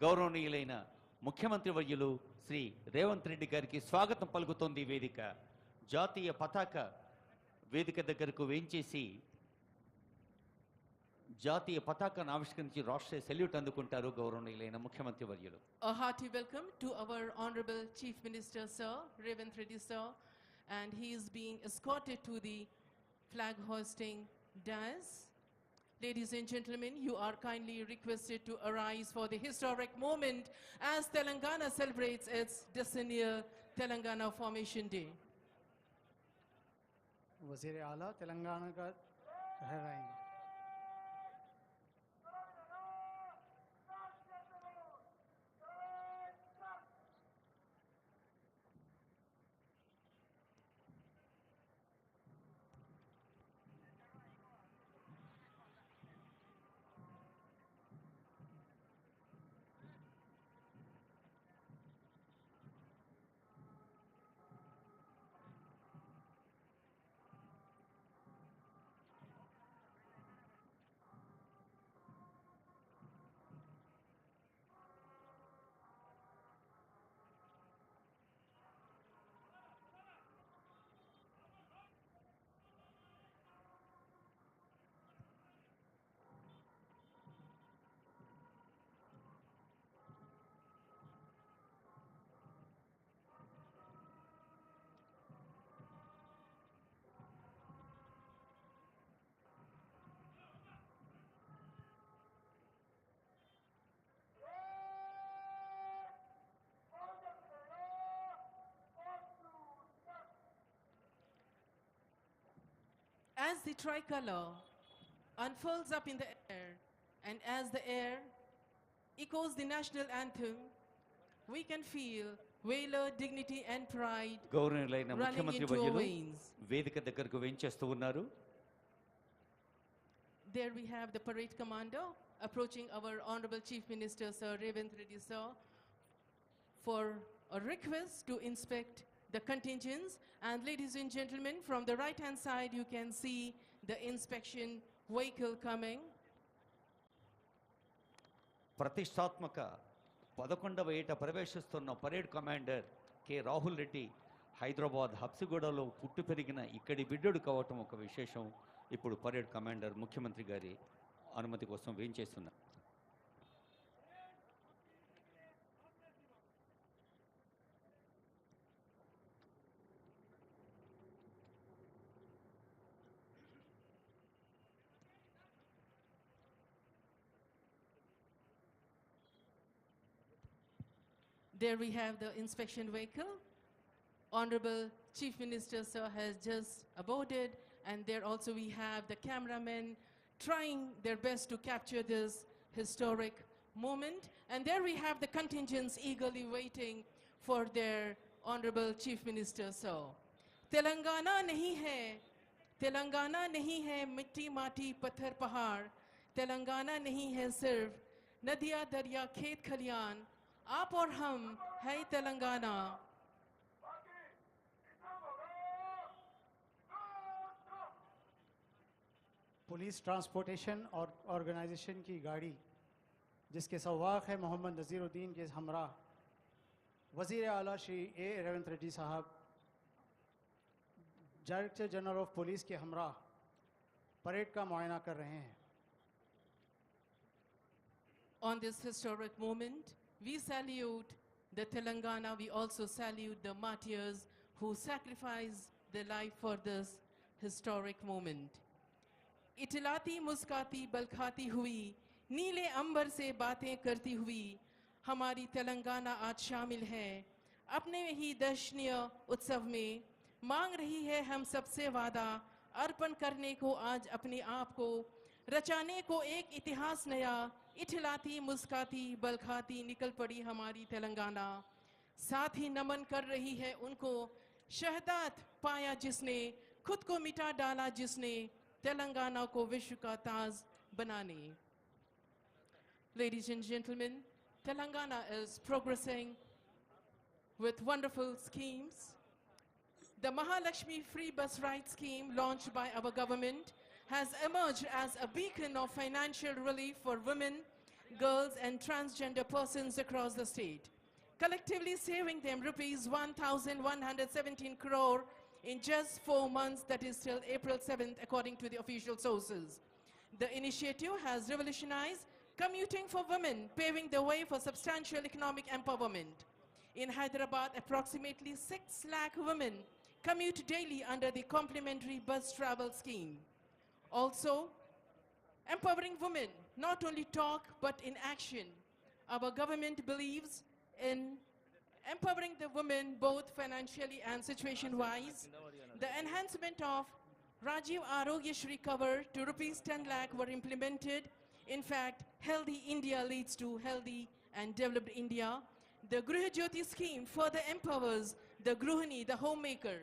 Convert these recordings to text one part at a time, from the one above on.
గౌరవనీయులైన ముఖ్యమంత్రి వర్యులు శ్రీ రేవంత్ రెడ్డి గారికి స్వాగతం పలుకుతోంది వేదిక. జాతీయ పతాక వేదిక దగ్గరకు వేంచేసి జాతీయ పతాకాన్ని ఆవిష్కరించి రాష్ట్రీయ సెల్యూట్ అందుకుంటారు గౌరవనీయులైన ముఖ్యమంత్రి వర్యులు. A hearty welcome to our Honorable Chief Minister Sir Revanth Reddy Sir, and he is being escorted to the flag hoisting dais. Ladies and gentlemen, you are kindly requested to arise for the historic moment as Telangana celebrates its decennial Telangana Formation Day. वज़ीर आला तेलंगाना का लहराएंगे. As the tricolor unfurls up in the air, and as the air echoes the national anthem, we can feel valor, dignity and pride గౌరవనీయులైన running ముఖ్యమంత్రి into our వర్యులు veins. వేదిక దగ్గరకు వేంచేస్తూ ఉన్నారు. There we have the parade commander approaching our Honorable Chief Minister Sir Revanth Reddy Sir for a request to inspect the contingents. And ladies and gentlemen, from the right hand side you can see the inspection vehicle coming. ప్రతిష్టాత్మక 11వ ఏట ప్రవేశిస్తున్న parade commander K Rahul Reddy Hyderabad హబ్సిగూడలో పుట్టి పెరిగిన ఇక్కడి బిడ్డడు కావటం ఒక విశేషం. ఇప్పుడు పరేడ్ కమాండర్ ముఖ్యమంత్రి గారి అనుమతి కోసం వేంచేస్తున్నారు. There we have the inspection vehicle. Honorable Chief Minister Sir has just aboarded, and there also we have the cameramen trying their best to capture this historic moment. And there we have the contingents eagerly waiting for their Honorable Chief Minister Sir. Telangana nahi hai mitti mati pathar pahar. Telangana nahi hai sirf nadiya darya khet khalian. आप और हम है Telangana. Police transportation और organisation की गाड़ी जिसके सवाक है मोहम्मद नज़ीरुद्दीन के हमरा वज़ीर आला श्री ए रेवंत रेड्डी साहब, डायरेक्टर जनरल ऑफ पुलिस के हमरा परेड का मुआयना कर रहे हैं. On this historic moment, we salute the Telangana. We also salute the martyrs who sacrificed their life for this historic moment. इटलाती मुस्काती बलखाती हुई नीले अंबर से बातें करती हुई हमारी तेलंगाना आज शामिल है अपने ही दर्शनीय उत्सव में. मांग रही है हम सबसे वादा अर्पण करने को, आज अपने आप को रचाने को एक इतिहास नया. इठलाती मुस्काती बलखाती निकल पड़ी हमारी तेलंगाना. साथ ही नमन कर रही है उनको शहादत पाया जिसने, खुद को मिटा डाला जिसने, तेलंगाना को विश्व का ताज बनाने. Ladies and gentlemen, Telangana is progressing with wonderful schemes. The Mahalakshmi free bus ride scheme launched by our government has emerged as a beacon of financial relief for women, girls and transgender persons across the state, collectively saving them rupees 1,117 crore in just 4 months, that is till April 7th, according to the official sources. The initiative has revolutionized commuting for women, paving the way for substantial economic empowerment. In Hyderabad, approximately 6 lakh women commute daily under the complimentary bus travel scheme. Also, empowering women, not only talk but in action. Our government believes in empowering the women both financially and situation-wise. The enhancement of Rajiv Arogya Shri cover to rupees 10 lakh were implemented. In fact, healthy India leads to healthy and developed India. The Griha Jyoti scheme further empowers the Gruhini, the homemaker,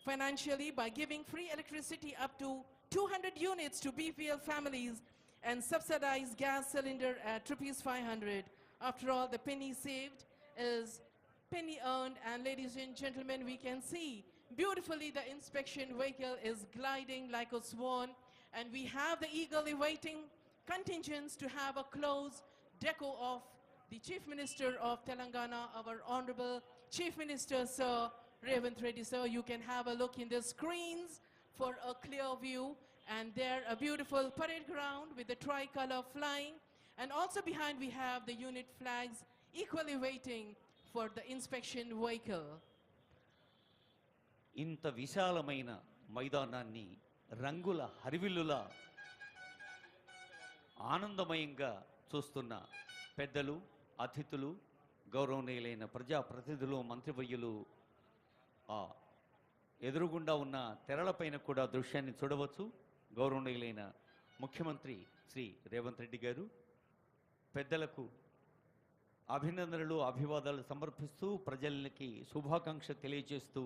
financially by giving free electricity up to 200 units to BPL families and subsidized gas cylinder at rupees 500. After all, the penny saved is penny earned, and ladies and gentlemen, we can see beautifully the inspection vehicle is gliding like a swan, and we have the eagerly waiting contingents to have a close deco of the Chief Minister of Telangana, our Honorable Chief Minister, Sir Revanth Reddy, sir. You can have a look in the screens for a clear view, and there a beautiful parade ground with the tricolor flying, and also behind we have the unit flags equally waiting for the inspection vehicle. ఇంత విశాలమైన మైదానాన్ని రంగుల హరివిల్లులా ఆనందమయంగా చూస్తున్న పెద్దలు, అతిథులు, గౌరవనీయులైన ప్రజాప్రతినిధులు, మంత్రివర్యులు ఎదురుగుండా ఉన్న తెరలపైన కూడా దృశ్యాన్ని చూడవచ్చు. గౌరవనీయులైన ముఖ్యమంత్రి శ్రీ రేవంత్ రెడ్డి గారు పెద్దలకు అభినందనలు, అభివాదాలు సమర్పిస్తూ ప్రజలకి శుభాకాంక్ష తెలియజేస్తూ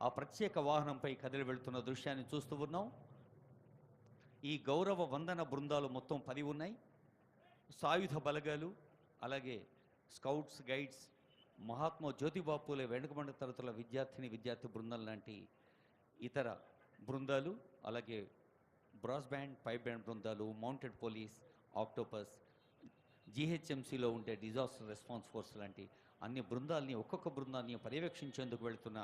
ఆ ప్రత్యేక వాహనంపై కదిలి వెళ్తున్న దృశ్యాన్ని చూస్తూ ఉన్నాం. ఈ గౌరవ వందన బృందాలు మొత్తం 10 ఉన్నాయి. సాయుధ బలగాలు, అలాగే స్కౌట్స్, గైడ్స్, మహాత్మా జ్యోతిబా పూలే వెనుకబడిన తరగతుల విద్యార్థి బృందం లాంటి ఇతర బృందాలు, అలాగే బ్రాస్ బ్యాండ్, పైప్ బ్యాండ్ బృందాలు, మౌంటెడ్ పోలీస్, ఆక్టోపస్, జీహెచ్ఎంసీలో ఉండే డిజాస్టర్ రెస్పాన్స్ ఫోర్స్ లాంటి అన్ని బృందాలని, ఒక్కొక్క బృందాన్ని పర్యవేక్షించేందుకు వెళుతున్న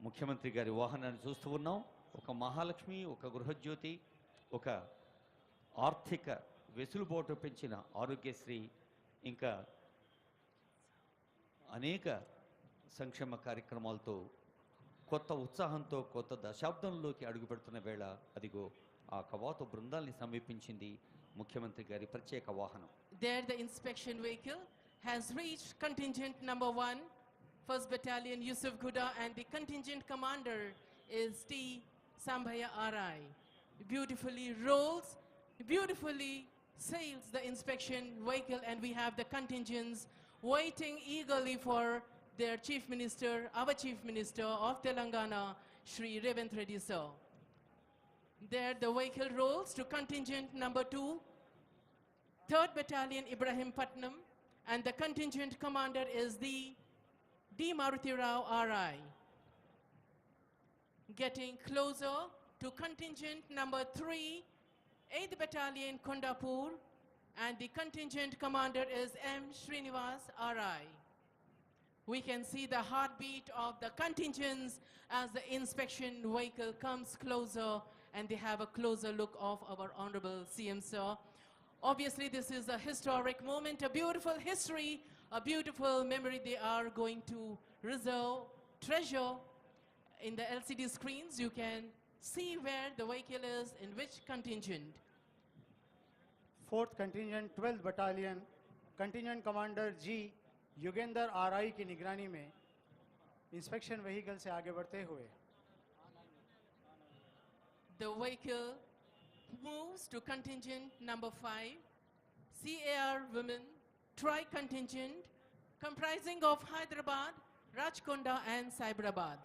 ముఖ్యమంత్రి గారి వాహనాన్ని చూస్తూ ఉన్నాం. ఒక మహాలక్ష్మి, ఒక గృహజ్యోతి, ఒక ఆర్థిక వెసులుబాటు పెంచిన ఆరోగ్యశ్రీ, ఇంకా అనేక సంక్షేమ కార్యక్రమాలతో కొత్త ఉత్సాహంతో కొత్త దశాబ్దంలోకి అడుగుపెడుతున్న వేళ అదిగో ఆ కవాతు బృందాల్ని సమీపించింది ముఖ్యమంత్రి గారి ప్రత్యేక వాహనం. There the inspection vehicle has reached contingent number 1, 1st Battalion Yusuf Guda, and the contingent commander is T. Sambhaya RI. Beautifully rolls, beautifully sails the inspection vehicle, and we have the contingents waiting eagerly for their Chief Minister, our Chief Minister of Telangana, Shri Revanth Reddy, sir. There the vehicle rolls to contingent number 2, 3rd Battalion Ibrahim Patnam, and the contingent commander is the D. Maruti Rao RI. Getting closer to contingent number 3, 8th Battalion Kondapur, and the contingent commander is M. Srinivas RI. We can see the heartbeat of the contingents as the inspection vehicle comes closer, and they have a closer look of our Honorable CM, sir. Obviously, this is a historic moment, a beautiful history, a beautiful memory they are going to treasure. In the LCD screens, you can see where the vehicle is, in which contingent. 4th contingent 12th battalion contingent commander G Yugendra RI की निगरानी में inspection vehicle से आगे बढ़ते हुए The vehicle moves to contingent number 5, CAR Women Tri-Contingent, comprising of Hyderabad, Rajkonda and Cyberabad.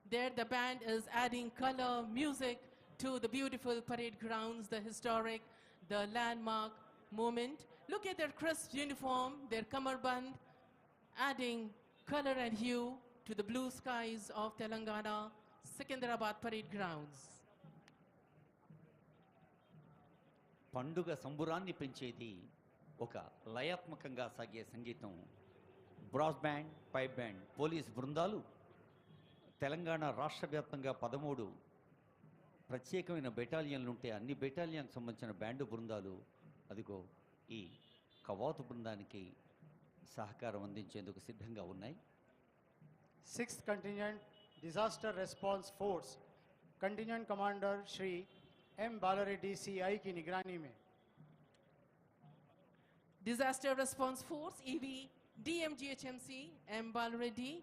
There the band is adding color, music to the beautiful parade grounds, the historic, the landmark moment. Look at their crisp uniform, their kamarband, adding color and hue to the blue skies of Telangana, Secunderabad parade grounds. పండుగ సంబురాన్ని పెంచేది ఒక లయాత్మకంగా సాగే సంగీతం. Brass band, pipe band, police బృందాలు తెలంగాణ రాష్ట్ర వ్యాప్తంగా 13 ప్రత్యేకమైన బెటాలియన్లు ఉంటే అన్ని బెటాలియన్కి సంబంధించిన బ్యాండు బృందాలు అదిగో ఈ కవాతు బృందానికి సహకారం అందించేందుకు సిద్ధంగా ఉన్నాయి. 6th Contingent Disaster Response Force Contingent Commander Shri M. Balareddy CI की निगरानी में Disaster Response Force, EV, DMGHMC, M. Balreddy.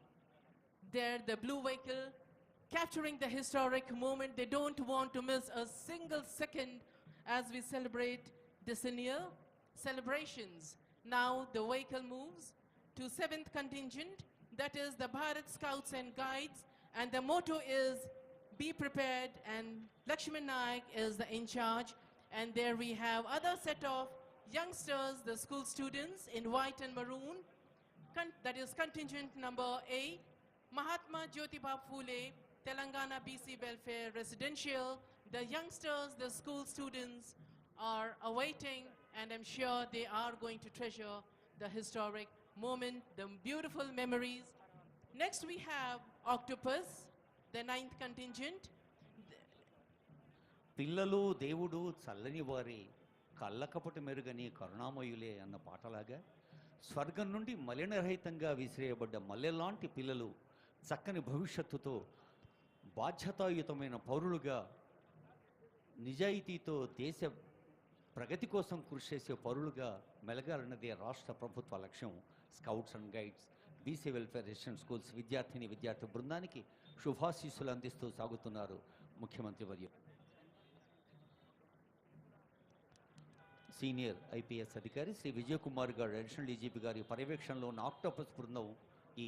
They're the blue vehicle capturing the historic moment. They don't want to miss a single second as we celebrate decennial celebrations. Now the vehicle moves to 7th Contingent, that is the Bharat Scouts and Guides, and the motto is be prepared, and Lakshman Naik is the in charge. And there we have other set of youngsters, the school students in white and maroon. That is contingent number 8, Mahatma Jyotiba Phule, Telangana BC Welfare Residential. The youngsters, the school students are awaiting, and I'm sure they are going to treasure the historic moment, the beautiful memories. Next we have Octopus, the 9th contingent. పిల్లలు దేవుడు చల్లని వారి కళ్ళకపటి మెరుగని కరుణామయులే అన్న పాటలాగా స్వర్గం నుండి మలినరహితంగా విసిరేయబడ్డ మల్లెలాంటి పిల్లలు చక్కని భవిష్యత్తుతో బాధ్యతాయుతమైన పౌరులుగా నిజాయితీతో దేశ ప్రగతి కోసం కృషి చేసే పౌరులుగా మెలగాలన్నదే రాష్ట్ర ప్రభుత్వ లక్ష్యం. Scouts and guides, BC welfare resident schools విద్యార్థిని విద్యార్థి బృందానికి శుభాశీస్సులు అందిస్తూ సాగుతున్నారు ముఖ్యమంత్రి వర్యులు. సీనియర్ ఐపీఎస్ అధికారి శ్రీ విజయ్ కుమార్ గారు అడిషనల్ డీజీపీ గారి పర్యవేక్షణలో ఉన్న ఆక్టోపస్ బృందం ఈ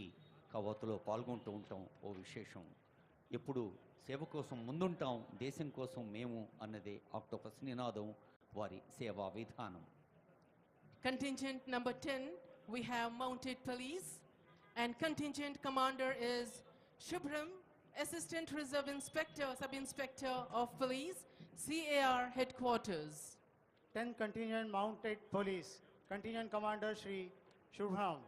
కవాతులో పాల్గొంటూ ఉంటాం. ఓ విశేషం, ఎప్పుడు సేవ కోసం ముందుంటాం, దేశం కోసం మేము అన్నదే ఆక్టోపస్ నినాదం, వారి సేవా విధానం. Contingent number 10, we have mounted police, and contingent commander is Shubhram, Assistant Reserve Inspector, Sub-Inspector of Police, CAR Headquarters. 10th Contingent Mounted Police Contingent Commander Shri Shubham,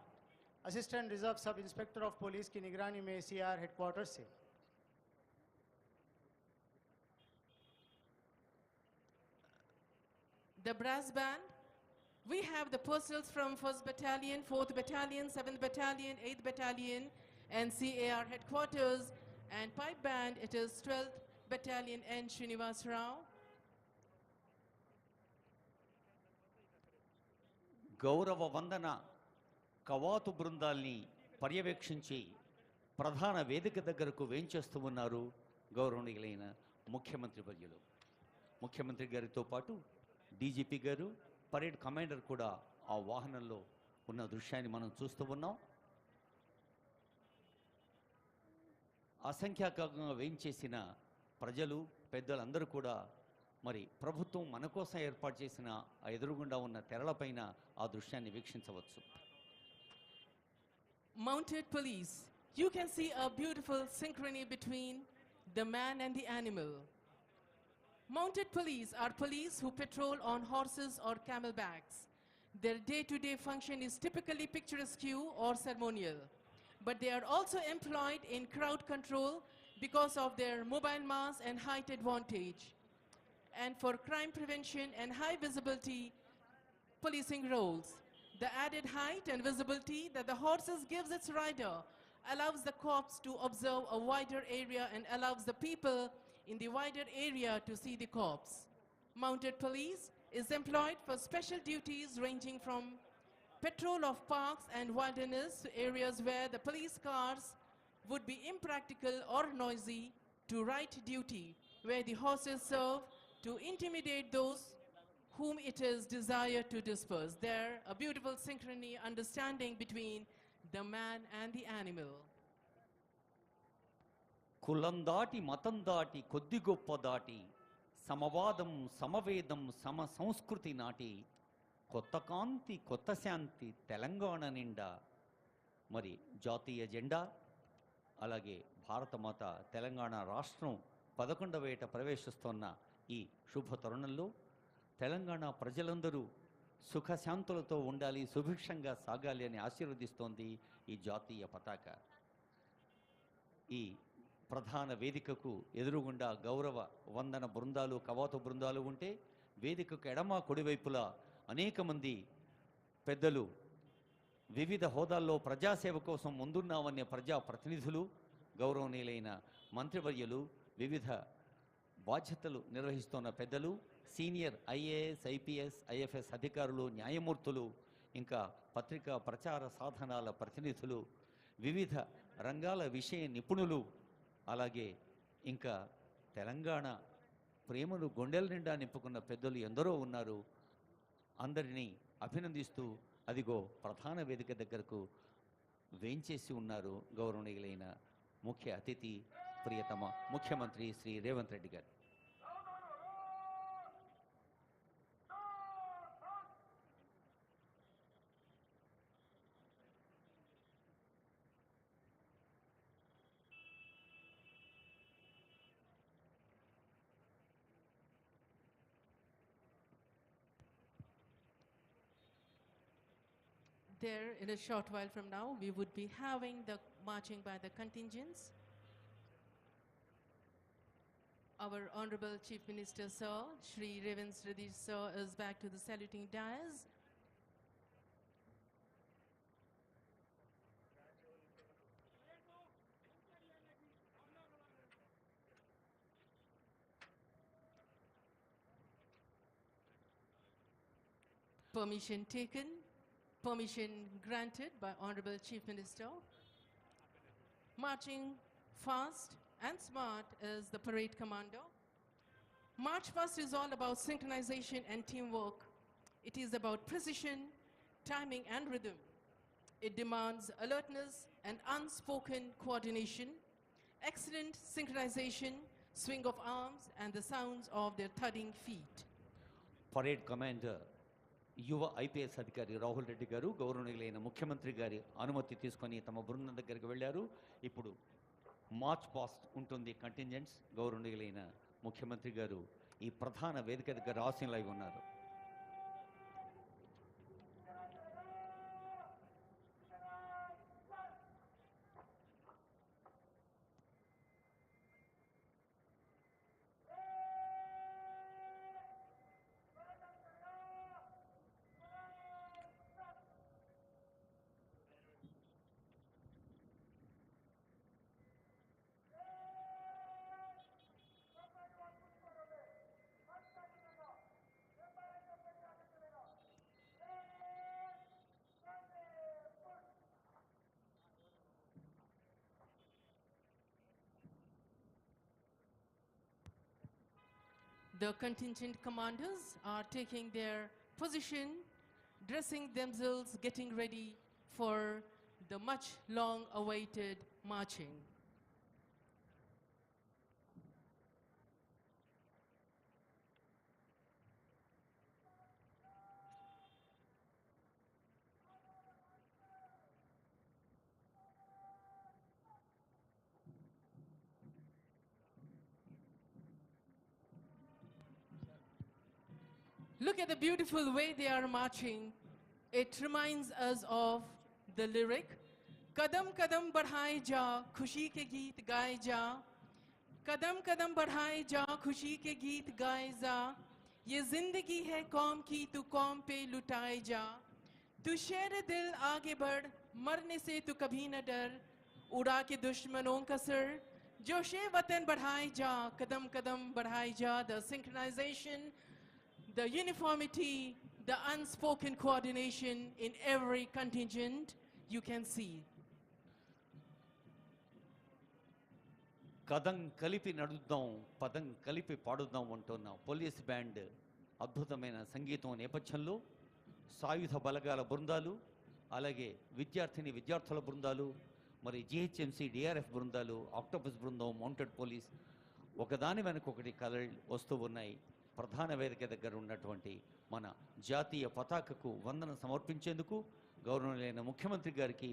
Assistant Reserve Sub Inspector of Police की निगरानी में CR Headquarters से The brass band, we have the personnels from 1st Battalion, 4th Battalion, 7th Battalion, 8th Battalion, and CAR Headquarters. And pipe band, it is 12th Battalion N. Srinivas Rao. గౌరవ వందన కవాతు బృందాల్ని పర్యవేక్షించి ప్రధాన వేదిక దగ్గరకు వేంచేస్తూ ఉన్నారు గౌరవనీయులైన ముఖ్యమంత్రి వర్యులు. ముఖ్యమంత్రి గారితో పాటు డీజీపీ గారు, పరేడ్ కమాండర్ కూడా ఆ వాహనంలో ఉన్న దృశ్యాన్ని మనం చూస్తూ ఉన్నాం. అసంఖ్యాకంగా వేయించేసిన ప్రజలు, పెద్దలందరూ కూడా మరి ప్రభుత్వం మన కోసం ఏర్పాటు చేసిన ఆ ఎదురుగుండా ఉన్న తెరలపైన ఆ దృశ్యాన్ని వీక్షించవచ్చు. Mounted police, you can see a beautiful synchrony between the man and the animal. Mounted police are police who patrol on horses or camelbacks. Their day-to-day function is typically picturesque or ceremonial, but they are also employed in crowd control because of their mobile mass and height advantage, and for crime prevention and high visibility policing roles. The added height and visibility that the horses gives its rider allows the cops to observe a wider area and allows the people in the wider area to see the cops. Mounted police is employed for special duties ranging from patrol of parks and wilderness to areas where the police cars would be impractical or noisy, to right duty where the horses serve to intimidate those whom it is desired to disperse. There, a beautiful synchrony, understanding between the man and the animal. కులం దాటి మతం దాటి కొద్ది గొప్ప దాటి సమవాదం సమవేదం సమ సంస్కృతి నాటి కొత్త కాంతి కొత్త శాంతి తెలంగాణ నిండా. మరి జాతీయ జెండా అలాగే భారతమాత తెలంగాణ రాష్ట్రం 11వ ఏట ప్రవేశిస్తున్న ఈ శుభ తరుణంలో తెలంగాణ ప్రజలందరూ సుఖశాంతులతో ఉండాలి, సుభిక్షంగా సాగాలి అని ఆశీర్వదిస్తోంది ఈ జాతీయ పతాక. ఈ ప్రధాన వేదికకు ఎదురుగుండా గౌరవ వందన బృందాలు, కవాతు బృందాలు ఉంటే, వేదికకు ఎడమ కుడివైపులా అనేక మంది పెద్దలు, వివిధ హోదాల్లో ప్రజాసేవ కోసం ముందున్నామనే ప్రజాప్రతినిధులు, గౌరవనీయులైన మంత్రివర్యులు, వివిధ బాధ్యతలు నిర్వహిస్తున్న పెద్దలు, సీనియర్ ఐఏఎస్, ఐపీఎస్, ఐఎఫ్ఎస్ అధికారులు, న్యాయమూర్తులు, ఇంకా పత్రికా ప్రచార సాధనాల ప్రతినిధులు, వివిధ రంగాల విషయ నిపుణులు, అలాగే ఇంకా తెలంగాణ ప్రేమను గుండెల నిండా నింపుకున్న పెద్దలు ఎందరో ఉన్నారు. అందరినీ అభినందిస్తూ అదిగో ప్రధాన వేదిక దగ్గరకు వేంచేసి ఉన్నారు గౌరవనీయులైన ముఖ్య అతిథి, ప్రియతమ ముఖ్యమంత్రి శ్రీ రేవంత్ రెడ్డి గారు. There, in a short while from now, we would be having the marching by the contingents. Our Honorable Chief Minister, Sir, Shri Revanth Reddy, Sir, is back to the saluting dais. Permission taken, permission granted by Honorable Chief Minister. Marching fast and smart is the parade commander. March fast is all about synchronization and teamwork. It is about precision, timing and rhythm. It demands alertness and unspoken coordination, excellent synchronization, swing of arms and the sounds of their thudding feet. Parade commander యువ IPS అధికారి రాహుల్ రెడ్డి గారు గౌరవనీయులైన ముఖ్యమంత్రి గారి అనుమతి తీసుకొని తమ బృందం దగ్గరికి వెళ్ళారు. ఇప్పుడు మార్చ్ పాస్ట్ ఉంటుంది కంటింజెంట్స్. గౌరవనీయులైన ముఖ్యమంత్రి గారు ఈ ప్రధాన వేదిక దగ్గర ఆసీనులై ఉన్నారు. The contingent commanders are taking their position, dressing themselves, getting ready for the much long awaited marching. Look at the beautiful way they are marching. It reminds us of the lyric, Kadam kadam badhaye ja, khushi ke geet gaye ja. Kadam kadam badhaye ja, khushi ke geet gaye ja. Ye zindagi hai kaum ki, tu kaum pe lutaye ja. Tu sher dil aage बढ़, मरने से tu kabhi na dar. उड़ा के दुश्मनों का sir, जोशे वतन बढ़ाए जा, कदम कदम बढ़ाए जा. The synchronization, the uniformity, the unspoken coordination in every contingent you can see. కదం కలిపి నడుద్దాం, పదం కలిపి పాడుద్దాం అంటున్న పోలీస్ బ్యాండ్ అద్భుతమైన సంగీతం నేపథ్యంలో సాయుధ బలగాల బృందాలు, అలాగే విద్యార్థుల బృందాలు, మరి జిహెచ్ఎంసీ డిఆర్ఎఫ్ బృందాలు, ఆక్టోపస్ బృందం, మౌంటెడ్ పోలీస్ ఒకదాని వెనక ఒకటి కలలు వస్తూ ఉన్నాయి. ప్రధాన వేదిక దగ్గర ఉన్నటువంటి మన జాతీయ పతాకకు వందన సమర్పించేందుకు గౌరవనీయులైన ముఖ్యమంత్రి గారికి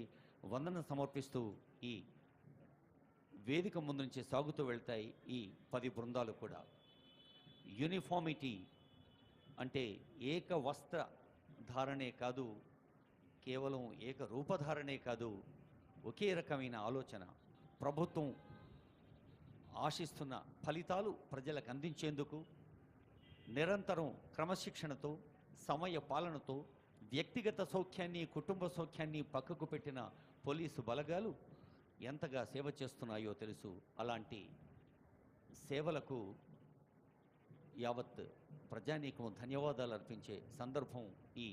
వందన సమర్పిస్తూ ఈ వేదిక ముందు నుంచి సాగుతూ వెళ్తాయి ఈ 10 బృందాలు కూడా. యూనిఫార్మిటీ అంటే ఏక వస్త్ర ధారణే కాదు, కేవలం ఏక రూపధారణే కాదు, ఒకే రకమైన ఆలోచన. ప్రభుత్వం ఆశిస్తున్న ఫలితాలు ప్రజలకు అందించేందుకు నిరంతరం క్రమశిక్షణతో, సమయ పాలనతో వ్యక్తిగత సౌఖ్యాన్ని, కుటుంబ సౌఖ్యాన్ని పక్కకు పెట్టిన పోలీసు బలగాలు ఎంతగా సేవ చేస్తున్నాయో తెలుసు. అలాంటి సేవలకు యావత్ ప్రజానీకం ధన్యవాదాలు అర్పించే సందర్భం ఈ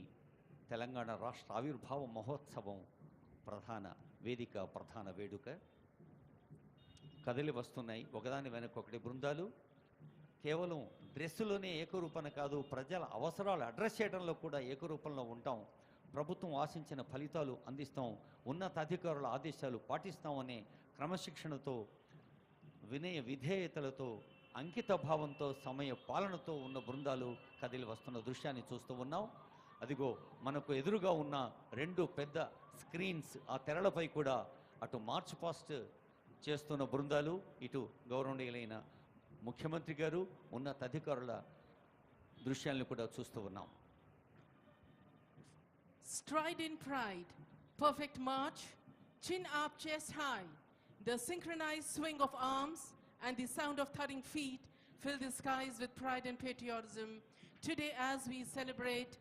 తెలంగాణ రాష్ట్ర ఆవిర్భావ మహోత్సవం ప్రధాన వేదిక, ప్రధాన వేడుక. కదిలి వస్తున్నాయి ఒకదాని వెనక ఒకటి బృందాలు. కేవలం డ్రెస్సులోనే ఏకరూపన కాదు, ప్రజల అవసరాలు అడ్రస్ చేయడంలో కూడా ఏకరూపంలో ఉంటాం. ప్రభుత్వం ఆశించిన ఫలితాలు అందిస్తాం, ఉన్నతాధికారుల ఆదేశాలు పాటిస్తామనే క్రమశిక్షణతో, వినయ విధేయతలతో, అంకిత భావంతో, సమయ పాలనతో ఉన్న బృందాలు కదిలి వస్తున్న దృశ్యాన్ని చూస్తూ ఉన్నాం. అదిగో మనకు ఎదురుగా ఉన్న రెండు పెద్ద స్క్రీన్స్, ఆ తెరలపై కూడా అటు మార్చ్ పాస్ట్ చేస్తున్న బృందాలు, ఇటు గౌరవనీయులైన ముఖ్యమంత్రి గారు, ఉన్నతాధికారుల దృశ్యాలను కూడా చూస్తూ ఉన్నాం. Stride in pride, perfect march, chin up, chest high. The synchronized swing of arms and the sound of thudding feet fill the skies with pride and patriotism. Today, as we celebrate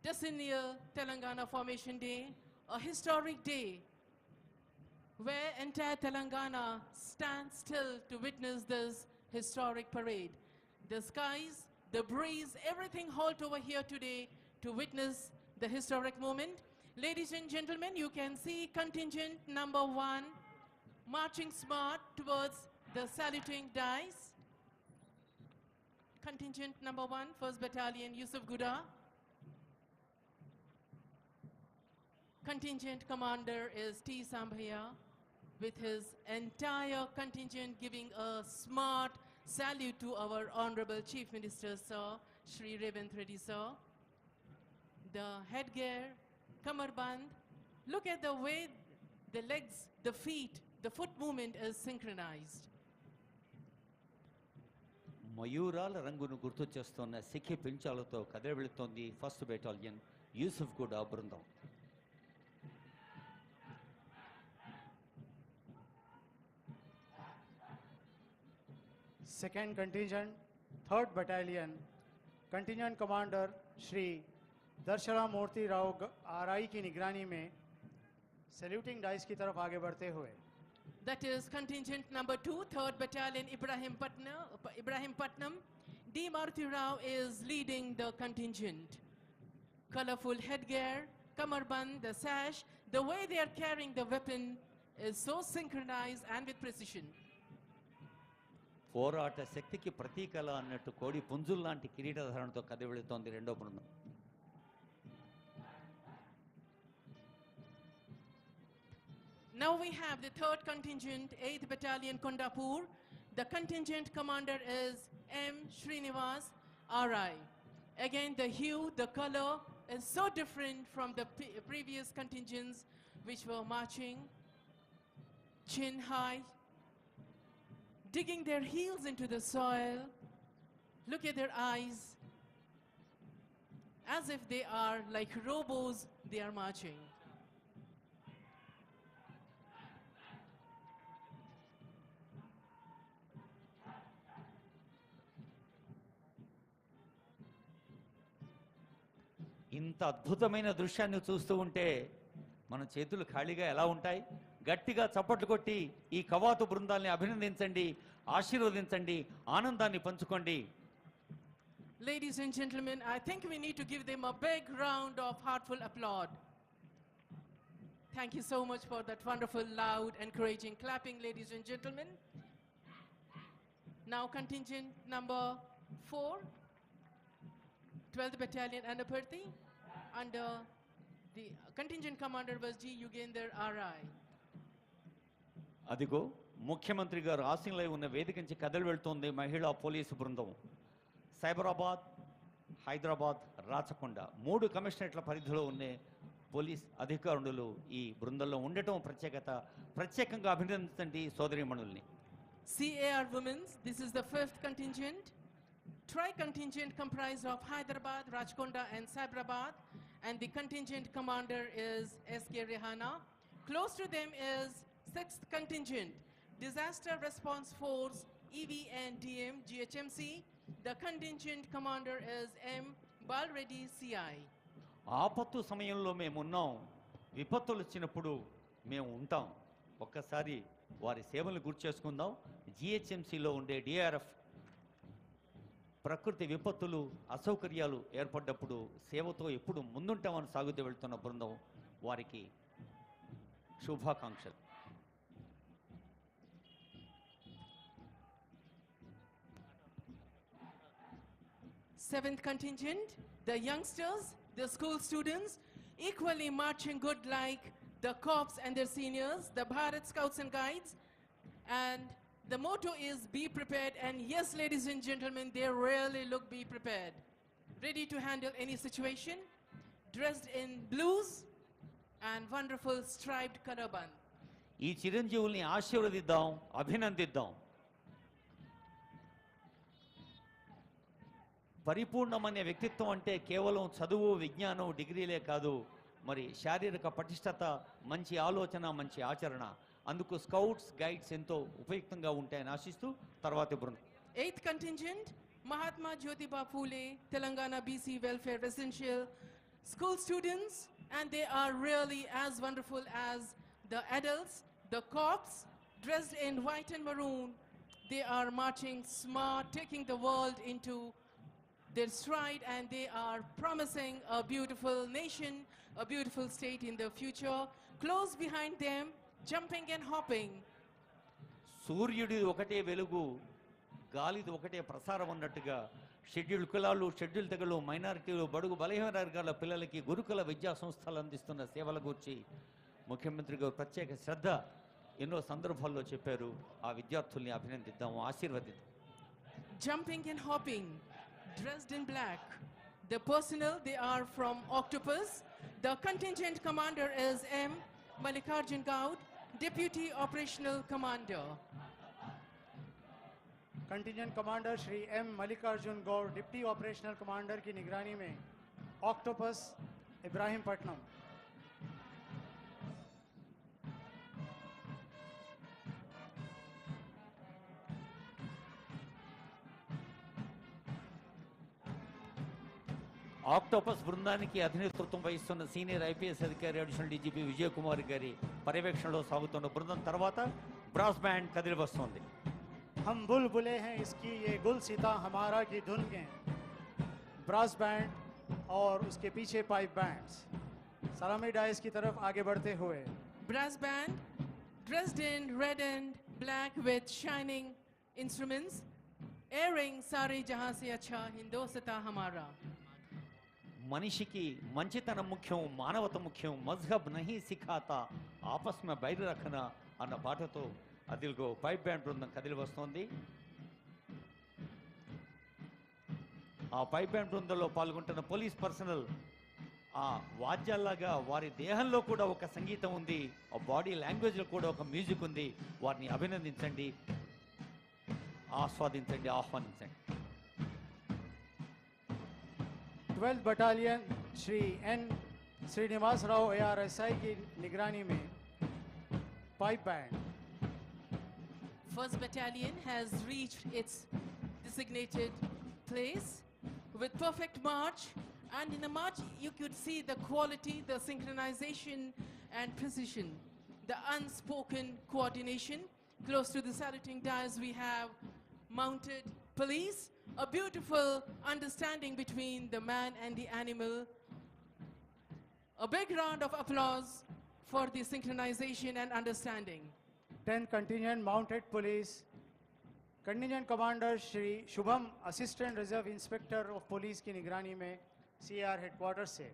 decennial Telangana Formation Day, a historic day where entire Telangana stands still to witness this historic parade. The skies, the breeze, everything halt over here today to witness the historic moment. Ladies and gentlemen, you can see contingent number 1 marching smart towards the saluting dice. Contingent number 1, 1st Battalion, Yusuf Guda. Contingent commander is T. Sambhaya, with his entire contingent giving a smart salute to our Honorable Chief Minister, Sir, Shri Revanth Reddy, Sir. The headgear, kamarband, look at the way the legs, the feet, the foot movement is synchronized. మయూరాల రంగును గుర్తు చేస్తున్న సిఖి పించాలతో కదిలి వెళుతోంది 1st battalion Yusuf గూడా బృందం. Second contingent, 3rd battalion, contingent commander Shri दर्शना मूर्ति Rao RI की निगरानी में सैल्यूटिंग डाइस की तरफ आगे बढ़ते हुए That is contingent number 2, 3rd Battalion, Ibrahim Patnam. D. Maruti Rao is leading the contingent. Colorful headgear, kamarband, the sash, the way they are carrying the weapon is so synchronized and with precision. పోరాట శక్తికి ప్రతీకల అన్నట్టు కోడి పుంజుల్లాంటి కిరీటధారణతో కదిలి వెళుతోంది రెండో బృందం. Now we have the 3rd contingent, 8th Battalion, Kondapur. The contingent commander is M. Srinivas, RI. Again, the hue, the color is so different from the previous contingents which were marching chin high, digging their heels into the soil. Look at their eyes, as if they are like robos, they are marching. ఇంత అద్భుతమైన దృశ్యాన్ని చూస్తూ ఉంటే మన చేతులు ఖాళీగా ఎలా ఉంటాయి? గట్టిగా చప్పట్లు కొట్టి ఈ కవాతు బృందాల్ని అభినందించండి, ఆశీర్వదించండి, ఆనందాన్ని పంచుకోండి. Ladies and gentlemen, I think we need to give them a big round of heartful applaud. Thank you so much for that wonderful, loud, encouraging clapping, ladies and gentlemen. Now contingent number 4, 12th Battalion, Anaparthi, under the contingent commander was G. Yugender, RI. అదిగో ముఖ్యమంత్రి గారు ఆసీనులై ఉన్న వేదిక నుంచి కదిలి వెళ్తోంది మహిళా police బృందం. సైబరాబాద్, హైదరాబాద్, రాచకొండ 3 కమిషనరేట్ల పరిధిలో ఉన్న పోలీస్ అధికారులు ఈ బృందంలో ఉండటం ప్రత్యేకత. ప్రత్యేకంగా అభినందించండి సోదరీమణుల్ని. CAR Women's, this is the 5th contingent. Tri-contingent comprised of Hyderabad, Rajkonda and Cyberabad, and the contingent commander is S.K. Rehana. Close to them is 6th contingent, Disaster Response Force, EVNDM, GHMC. The contingent commander is M. Balreddy, CI. ఆపత్తు సమయంలో మేము ఉన్నాం, విపత్తులు వచ్చినప్పుడు మేము ఉంటాం. ఒక్కసారి వారి సేవలను గుర్తు చేసుకుందాం. జిహెచ్ఎంసీలో ఉండే డిఆర్ఎఫ్ ప్రకృతి విపత్తులు అసౌకర్యాలు ఏర్పడ్డప్పుడు సేవతో ఎప్పుడు ముందుంటామని సాగుతూ వెళ్తున్న బృందం, వారికి శుభాకాంక్షలు. Seventh contingent, the youngsters, the school students, equally marching good like the corps and their seniors, the Bharat Scouts and Guides. And the motto is be prepared. And yes, ladies and gentlemen, they really look be prepared. Ready to handle any situation, dressed in blues and wonderful striped color band. ఈ చిరంజీవుల్ని ఆశీర్వదిద్దాం, అభినందిద్దాం. పరిపూర్ణమనే వ్యక్తిత్వం అంటే కేవలం చదువు, విజ్ఞానం, డిగ్రీలే కాదు, మరి శారీరక పటిష్టత, మంచి ఆలోచన, మంచి ఆచరణ. అందుకు స్కౌట్స్, గైడ్స్ ఎంతో ఉపయుక్తంగా ఉంటాయని ఆశిస్తూ తర్వాతి బృందం. Eighth contingent, Mahatma Jyotiba Phule, Telangana BC Welfare Residential School students, and they are really as wonderful as the adults, the corps, dressed in white and maroon. They are marching smart, taking the world into their stride, and they are promising a beautiful nation, a beautiful state in the future. Close behind them, jumping and hopping. సూర్యుడి ఒకటే వెలుగు, గాలిది ఒకటే ప్రసారం అన్నట్టుగా schedule కులాలు, schedule తెగలు, మైనారిటీలు, బడుగు బలహీన వర్గాల పిల్లలకి గురుకుల విద్యా సంస్థలు అందిస్తున్న సేవల గురించి ముఖ్యమంత్రి గారు ప్రత్యేక శ్రద్ధ ఎన్నో సందర్భాల్లో చెప్పారు. ఆ విద్యార్థుల్ని అభినందిద్దాము, ఆశీర్వదిద్దాం. Jumping and hopping, dressed in black. The personnel, they are from Octopus. The contingent commander is M. Mallikarjun Gaud, Deputy Operational Commander. Contingent commander Shri M Mallikarjun Gaud, deputy operational commander की निगरानी में ऑक्टोपस इब्राहिमपट्टनम. ఆక్టోపస్ బృందానికి అధినేతృత్వం వహిస్తున్న సీనియర్ ఐపీఎస్ అధికారి additional DGP Vijay Kumar గారి పర్యవేక్షణలో సాగుతున్న బృందం తర్వాత బ్రాస్ బ్యాండ్ కదిలి వస్తోంది. हम बुलबुले हैं इसकी ये गुल सीता हमारा की धुन के ब्रास बैंड और उसके पीछे पाइप बैंड्स सलामी डाइस की तरफ आगे बढ़ते हुए. Brass band, dressed in red and black with shining instruments, airing Sare Jahan Se Acha Hindostan Hamara. మనిషికి మంచితనం ముఖ్యం, మానవత ముఖ్యం, మజ్హబ్ నహీ సిఖాతా ఆపస్ మే బైర్ రఖనా అన్న పాటతో అదిల్గో పైప్ బ్యాండ్ బృందం కదిలి వస్తోంది. ఆ పైప్ బ్యాండ్ బృందంలో పాల్గొంటున్న పోలీస్ పర్సనల్ ఆ వాద్యాల్లాగా వారి దేహంలో కూడా ఒక సంగీతం ఉంది, ఆ బాడీ లాంగ్వేజ్లో కూడా ఒక మ్యూజిక్ ఉంది. వారిని అభినందించండి, ఆస్వాదించండి, ఆహ్వానించండి. 12th battalion Shri N Srinivas Rao ARSI की निगरानी में pipe band. First battalion has reached its designated place with perfect march, and in the march you could see the quality, the synchronization and precision, the unspoken coordination. Close to the saluting dais we have mounted police, a beautiful understanding between the man and the animal. A big round of applause for the synchronization and understanding. 10th contingent mounted police contingent commander Shri Shubham assistant reserve inspector of police की निगरानी में CR headquarter से.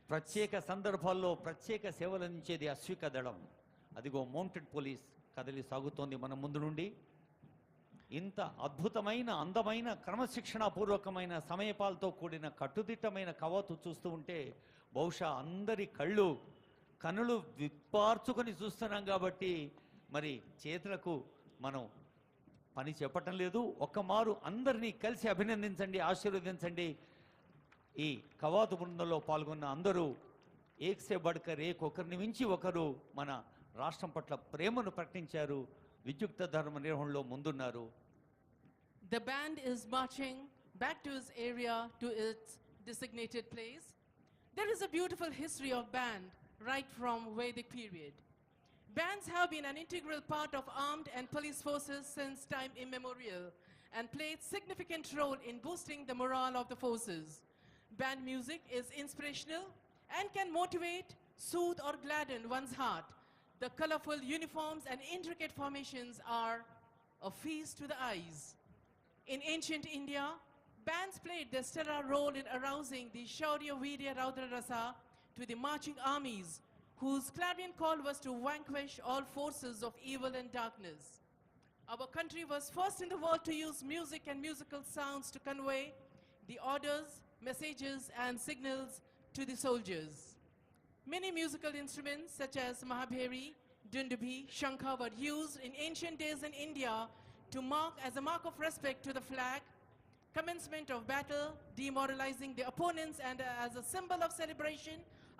ప్రత్యేక సందర్భాల్లో ప్రత్యేక సేవలు అందించేది అశ్విక దళం. అదిగో మౌంటెడ్ పోలీస్ కదిలి సాగుతోంది మన ముందు నుండి. ఇంత అద్భుతమైన, అందమైన, క్రమశిక్షణాపూర్వకమైన సమయపాలతో కూడిన కట్టుదిట్టమైన కవాతు చూస్తూ ఉంటే బహుశా అందరి కనులు విప్పార్చుకొని చూస్తున్నాం. కాబట్టి మరి చేతులకు మనం పని చెప్పటం లేదు. ఒక్క మారు అందరినీ కలిసి అభినందించండి, ఆశీర్వదించండి. ఈ కవాతు బృందంలో పాల్గొన్న అందరూ ఏక్సే బడ్కర్ ఒకరిని మించి ఒకరు మన రాష్ట్రం పట్ల ప్రేమను ప్రకటించారు, విద్యుక్త ధర్మ నిర్వహణలో ముందున్నారు. The band is marching back to its area, to its designated place. There is a beautiful history of band right from Vedic period. Bands have been an integral part of armed and police forces since time immemorial and played significant role in boosting the morale of the forces. Band music is inspirational and can motivate, soothe or gladden one's heart. The colorful uniforms and intricate formations are a feast to the eyes. In ancient India, bands played their stellar role in arousing the Shaurya Virya Raudra Rasa to the marching armies, whose clarion call was to vanquish all forces of evil and darkness. Our country was first in the world to use music and musical sounds to convey the orders, messages and signals to the soldiers. Many musical instruments such as Mahabheri, Dundubi, Shankha were used in ancient days in India to mark as a mark of respect to the flag, commencement of battle, demoralizing the opponents and as a symbol of celebration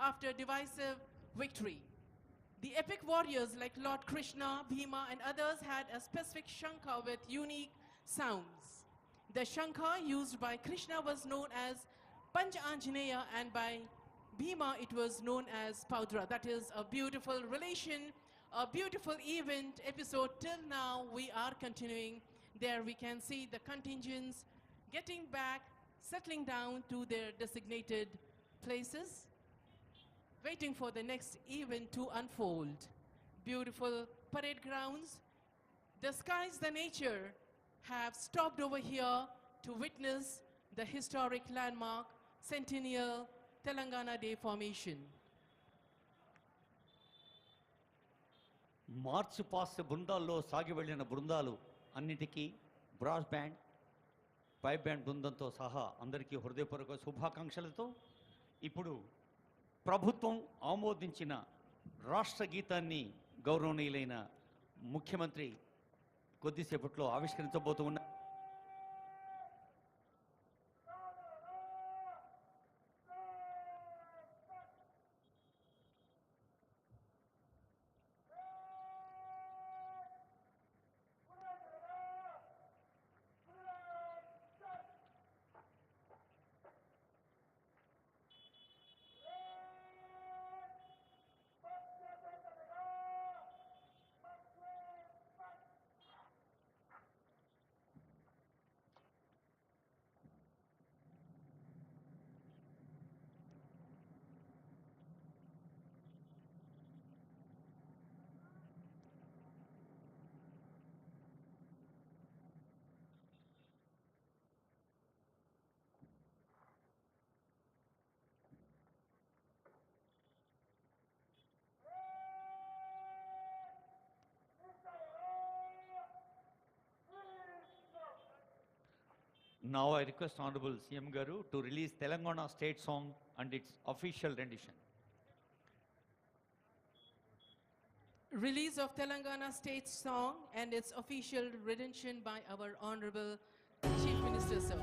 after divisive victory. The epic warriors like Lord Krishna, Bhima and others had a specific shankha with unique sounds. The shankha used by Krishna was known as Panch Anjaneya and by Bhima it was known as Paudra. That is a beautiful relation, a beautiful event episode. Till now we are continuing. There we can see the contingents getting back, settling down to their designated places, waiting for the next event to unfold. Beautiful parade grounds. The skies, the nature have stopped over here to witness the historic landmark Centennial Telangana Day formation. March past బృందాల్లో సాగి వెళ్ళిన బృందాలు అన్నిటికీ brass band, pipe band బృందంతో సహా అందరికీ హృదయపూర్వక శుభాకాంక్షలతో ఇప్పుడు ప్రభుత్వం ఆమోదించిన రాష్ట్ర గీతాన్ని గౌరవనీయులైన ముఖ్యమంత్రి కొద్దిసేపట్లో ఆవిష్కరించబోతూ ఉన్నారు. Now I request Honorable CM Garu to release Telangana state song and its official rendition. Release of Telangana state song and its official rendition by our Honorable Chief Minister, sir.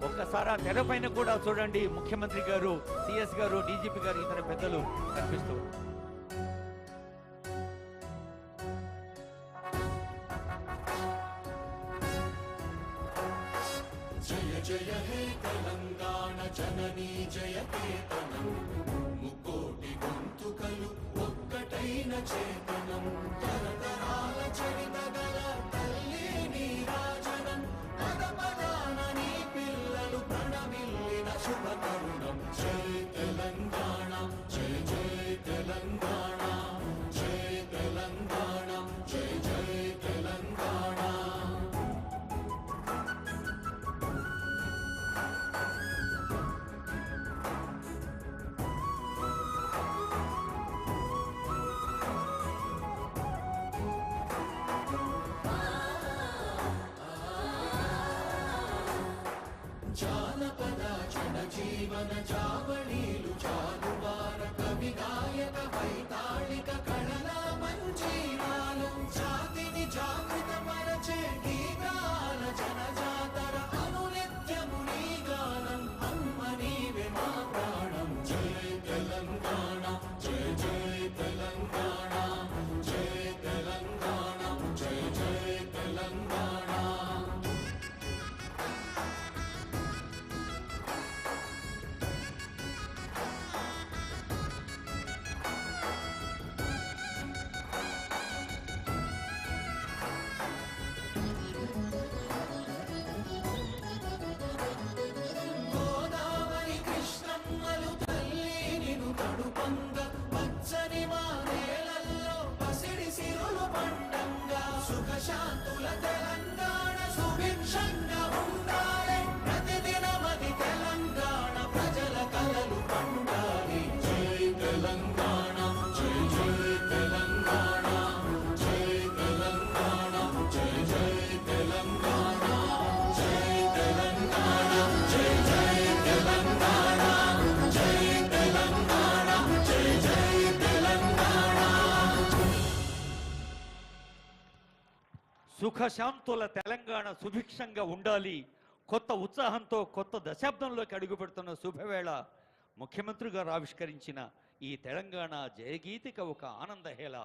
ఒక్కసారి తెరపైన కూడా చూడండి, ముఖ్యమంత్రి గారు, సిఎస్ గారు, DGP గారు, ఇతర పెద్దలు కనిపిస్తూ. జయ జయ హే తెలంగాణ జననీ జయ కేతనం, ముకోటి గొంతుకలు ఒక్కటైన చేతనం, తరతరాల చరిత గల తల్లి నీరాజనం, పద పదాన నీ పిల్లలు ప్రణమిల్లిన శుభ తరుణం. జయ తెలంగాణ, జయ జయ తెలంగాణ, జయ తెలంగాణ, జయ జయ తెలంగాణ. జానపద జనజీవన జావళీలు జాలువార కవి సుఖశాంతుల తెలంగాణ సుభిక్షంగా ఉండాలి, కొత్త ఉత్సాహంతో కొత్త దశాబ్దంలోకి అడుగుపెడుతున్న శుభవేళ ముఖ్యమంత్రి గారు ఆవిష్కరించిన ఈ తెలంగాణ జయగీతిక ఒక ఆనందహేళ.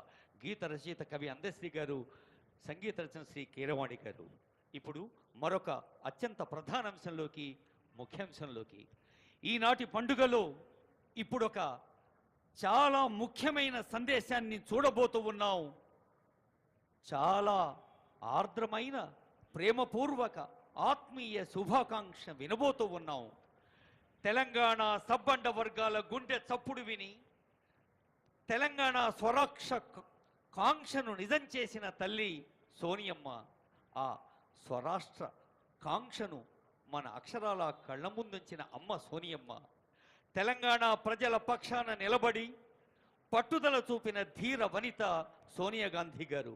గీత రచయిత కవి అందశ్రీ గారు, సంగీత రచన శ్రీ కీరవాణి గారు. ఇప్పుడు మరొక అత్యంత ప్రధాన అంశంలోకి, ముఖ్యాంశంలోకి, ఈనాటి పండుగలో ఇప్పుడు ఒక చాలా ముఖ్యమైన సందేశాన్ని చూడబోతూ ఉన్నాం. చాలా ఆర్ద్రమైన ప్రేమపూర్వక ఆత్మీయ శుభాకాంక్ష వినబోతూ ఉన్నాం. తెలంగాణ సబ్బండ వర్గాల గుండె చప్పుడు విని తెలంగాణ స్వరాక్ష కాంక్షను నిజం చేసిన తల్లి సోనియమ్మ. ఆ స్వరాష్ట్ర కాంక్షను మన అక్షరాల కళ్ళ ముందుంచిన అమ్మ సోనియమ్మ. తెలంగాణ ప్రజల పక్షాన నిలబడి పట్టుదల చూపిన ధీర వనిత సోనియా గాంధీ గారు.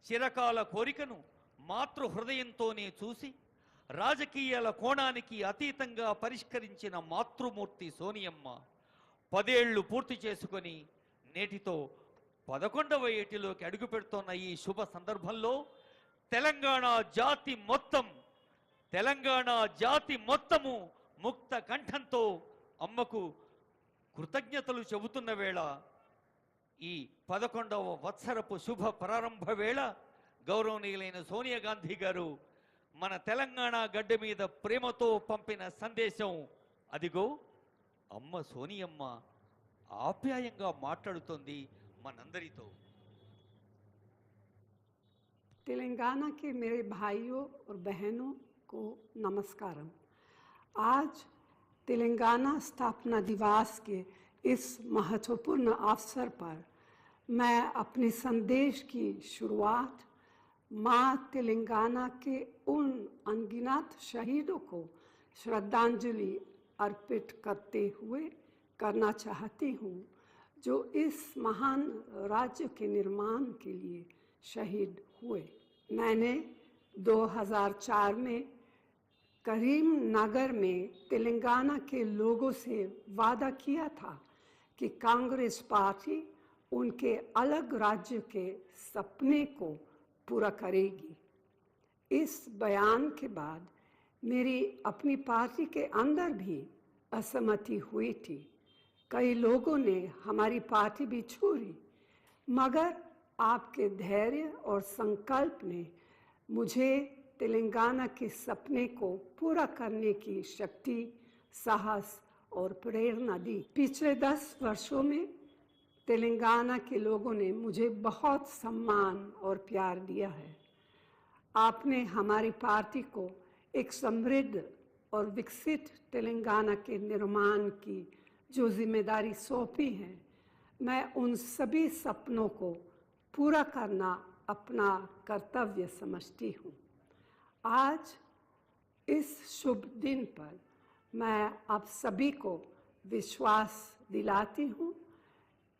చిరకాల కోరికను మాతృ హృదయంతోనే చూసి రాజకీయాల కోణానికి అతీతంగా పరిష్కరించిన మాతృమూర్తి సోనియమ్మ 10 ఏళ్లు పూర్తి చేసుకొని నేటితో 11వ ఏటిలోకి అడుగుపెడుతున్న ఈ శుభ సందర్భంలో తెలంగాణ జాతి మొత్తము ముక్త కంఠంతో అమ్మకు కృతజ్ఞతలు చెబుతున్న వేళ, ఈ 11వ వత్సరపు శుభ ప్రారంభ వేళ గౌరవనీయులైన సోనియా గాంధీ గారు మన తెలంగాణ గడ్డ మీద ప్రేమతో పంపిన సందేశం అదిగో అమ్మ సోనియమ్మ ఆప్యాయంగా మాట్లాడుతోంది మనందరితో. तेलंगाना के मेरे भाइयों और बहनों को नमस्कारम। आज तेलंगाना स्थापना दिवस के इस महत्वपूर्ण अवसर पर मैं अपने संदेश की शुरुआत माँ तेलंगाना के उन अनगिनत शहीदों को श्रद्धांजलि अर्पित करते हुए करना चाहती हूँ जो इस महान राज्य के निर्माण के लिए शहीद हुए। मैंने 2004 में करीमनगर में तेलंगाना के लोगों से वादा किया था कि कांग्रेस पार्टी उनके अलग राज्य के सपने को पूरा करेगी। इस बयान के बाद मेरी अपनी पार्टी के अंदर भी असहमति हुई थी। कई लोगों ने हमारी पार्टी भी छोड़ी, मगर आपके धैर्य और संकल्प ने मुझे तेलंगाना के सपने को पूरा करने की शक्ति, साहस और प्रेरणा दी। पिछले 10 वर्षों में तेलंगाना के लोगों ने मुझे बहुत सम्मान और प्यार दिया है। आपने हमारी पार्टी को एक समृद्ध और विकसित तेलंगाना के निर्माण की जो जिम्मेदारी सौंपी है, मैं उन सभी सपनों को पूरा करना अपना कर्तव्य समझती हूँ। आज इस शुभ दिन पर मैं आप सभी को विश्वास दिलाती हूँ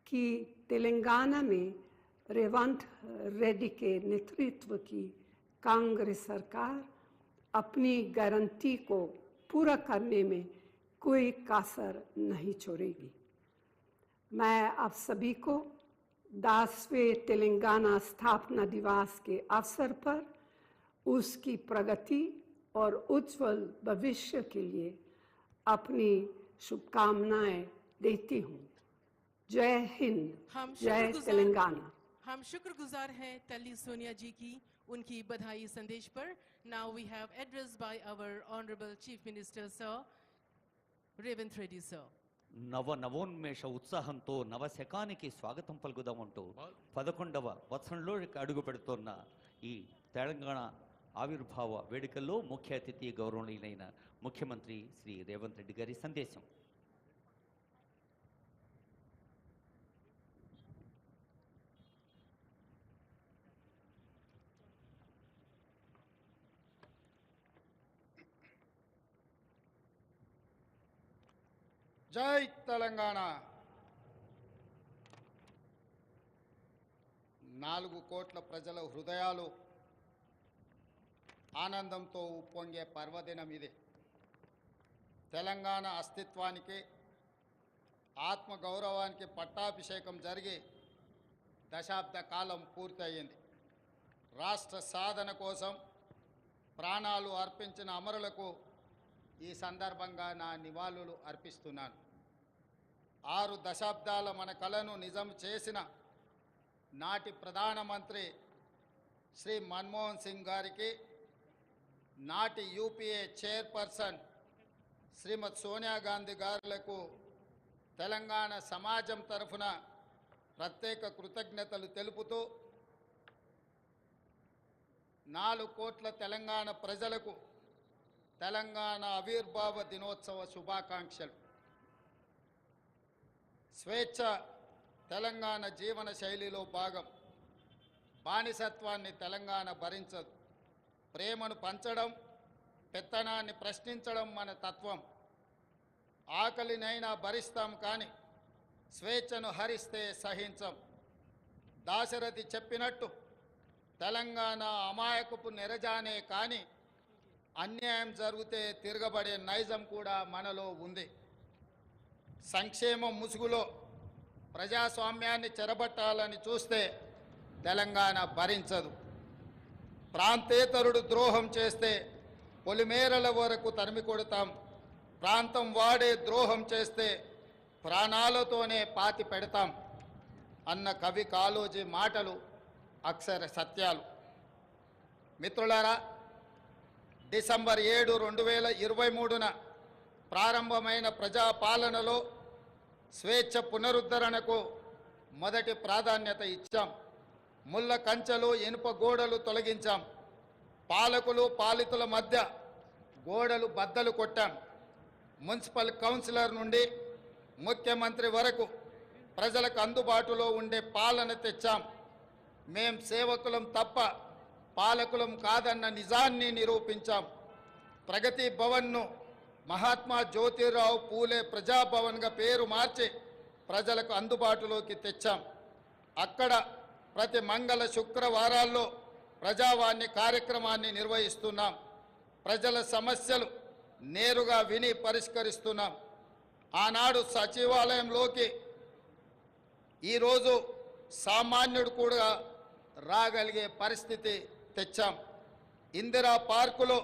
कि तेलंगाना में रेवंत रेड्डी के नेतृत्व की कांग्रेस सरकार अपनी गारंटी को पूरा करने में कोई कसर नहीं छोड़ेगी। मैं आप सभी को 10वें तेलंगाना स्थापना दिवस के अवसर पर उसकी प्रगति और उज्जवल भविष्य के लिए अपनी शुभकामनाएं देती हूँ। जय हिंद, जय तेलंगाना। हम शुक्रगुजार हैं तल्ली सोनिया जी की उनकी बधाई संदेश पर। Now we have address by our honourable chief minister sir Revanth Reddy sir. నవోన్మేష ఉత్సాహంతో నవశకానికి స్వాగతం పలుకుదామంటూ 11వ వత్సరంలో అడుగు పెడుతున్న ఈ తెలంగాణ ఆవిర్భావ వేడుకల్లో ముఖ్య అతిథి గౌరవనీయులైన ముఖ్యమంత్రి శ్రీ రేవంత్ రెడ్డి గారి సందేశం. జై తెలంగాణ. 4 కోట్ల ప్రజల హృదయాలు ఆనందంతో ఉప్పొంగే పర్వదినం ఇది. తెలంగాణ అస్తిత్వానికి, ఆత్మగౌరవానికి పట్టాభిషేకం జరిగి దశాబ్ద కాలం పూర్తయింది. రాష్ట్ర సాధన కోసం ప్రాణాలు అర్పించిన అమరులకు ఈ సందర్భంగా నా నివాళులు అర్పిస్తున్నాను. 6 దశాబ్దాల మన కలను నిజం చేసిన నాటి ప్రధానమంత్రి శ్రీ మన్మోహన్ సింగ్ గారికి, నాటి యూపీఏ చైర్పర్సన్ శ్రీమతి సోనియా గాంధీ గారులకు తెలంగాణ సమాజం తరఫున ప్రత్యేక కృతజ్ఞతలు తెలుపుతూ 4 కోట్ల తెలంగాణ ప్రజలకు తెలంగాణ ఆవిర్భావ దినోత్సవ శుభాకాంక్షలు. స్వేచ్ఛ తెలంగాణ జీవన శైలిలో భాగం. బానిసత్వాన్ని తెలంగాణ భరించదు. ప్రేమను పంచడం, పెత్తనాన్ని ప్రశ్నించడం మన తత్వం. ఆకలినైనా భరిస్తాం కానీ స్వేచ్ఛను హరిస్తే సహించం. దాశరథి చెప్పినట్టు తెలంగాణ అమాయకపు నెరజానే కానీ అన్యాయం జరిగితే తిరగబడే నైజం కూడా మనలో ఉంది. సంక్షేమం ముసుగులో ప్రజాస్వామ్యాన్ని చెరబట్టాలని చూస్తే తెలంగాణ భరించదు. ప్రాంతేతరుడు ద్రోహం చేస్తే పొలిమేరల వరకు తరిమి కొడతాం. ప్రాంతం వాడే ద్రోహం చేస్తే ప్రాణాలతోనే పాతి పెడతాం అన్న కవి కాళోజీ మాటలు అక్షర సత్యాలు. మిత్రులారా, డిసెంబర్ 7, 2023న ప్రారంభమైన ప్రజాపాలనలో స్వేచ్ఛ పునరుద్ధరణకు మొదటి ప్రాధాన్యత ఇచ్చాం. ముళ్ళ కంచెలు, ఇనుప గోడలు తొలగించాం. పాలకులు పాలితుల మధ్య గోడలు బద్దలు కొట్టాం. మున్సిపల్ కౌన్సిలర్ నుండి ముఖ్యమంత్రి వరకు ప్రజలకు అందుబాటులో ఉండే పాలన తెచ్చాం. మేం సేవకులం తప్ప పాలకులం కాదన్న నిజాన్ని నిరూపించాం. ప్రగతి భవన్ను మహాత్మా జ్యోతిరావు పూలే ప్రజాభవన్గా పేరు మార్చి ప్రజలకు అందుబాటులోకి తెచ్చాం. అక్కడ ప్రతి మంగళ శుక్రవారాల్లో ప్రజావాణి కార్యక్రమాన్ని నిర్వహిస్తున్నాం. ప్రజల సమస్యలు నేరుగా విని పరిష్కరిస్తున్నాం. ఆనాడు సచివాలయంలోకి ఈరోజు సామాన్యుడు కూడా రాగలిగే పరిస్థితి తెచ్చాం. ఇందిరా పార్కులో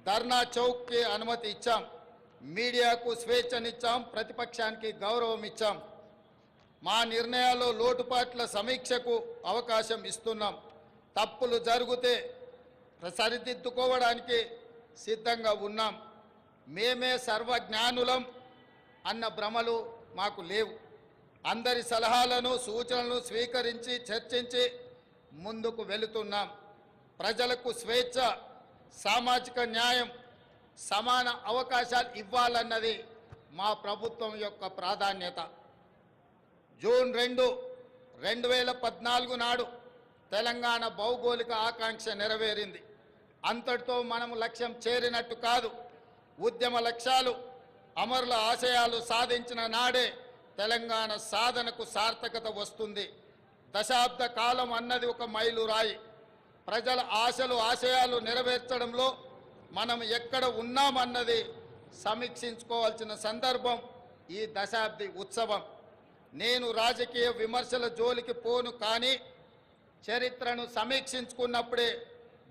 ధర్నా చౌక్కి అనుమతి ఇచ్చాం. మీడియాకు స్వేచ్ఛనిచ్చాం. ప్రతిపక్షానికి గౌరవం ఇచ్చాం. మా నిర్ణయాల్లో లోటుపాట్ల సమీక్షకు అవకాశం ఇస్తున్నాం. తప్పులు జరిగితే సరిదిద్దుకోవడానికి సిద్ధంగా ఉన్నాం. మేమే సర్వజ్ఞానులం అన్న భ్రమలు మాకు లేవు. అందరి సలహాలను సూచనలను స్వీకరించి చర్చించి ముందుకు వెళుతున్నాం. ప్రజలకు స్వేచ్ఛ, సామాజిక న్యాయం, సమాన అవకాశాలు ఇవ్వాలన్నది మా ప్రభుత్వం యొక్క ప్రాధాన్యత. జూన్ 2, 2014 నాడు తెలంగాణ భౌగోళిక ఆకాంక్ష నెరవేరింది. అంతటితో మనం లక్ష్యం చేరినట్టు కాదు. ఉద్యమ లక్ష్యాలు, అమరుల ఆశయాలు సాధించిన నాడే తెలంగాణ సాధనకు సార్థకత వస్తుంది. దశాబ్ద కాలం అన్నది ఒక మైలురాయి. ప్రజల ఆశలు, ఆశయాలు నెరవేర్చడంలో మనం ఎక్కడ ఉన్నామన్నది సమీక్షించుకోవాల్సిన సందర్భం ఈ దశాబ్ది ఉత్సవం. నేను రాజకీయ విమర్శల జోలికి పోను, కానీ చరిత్రను సమీక్షించుకున్నప్పుడే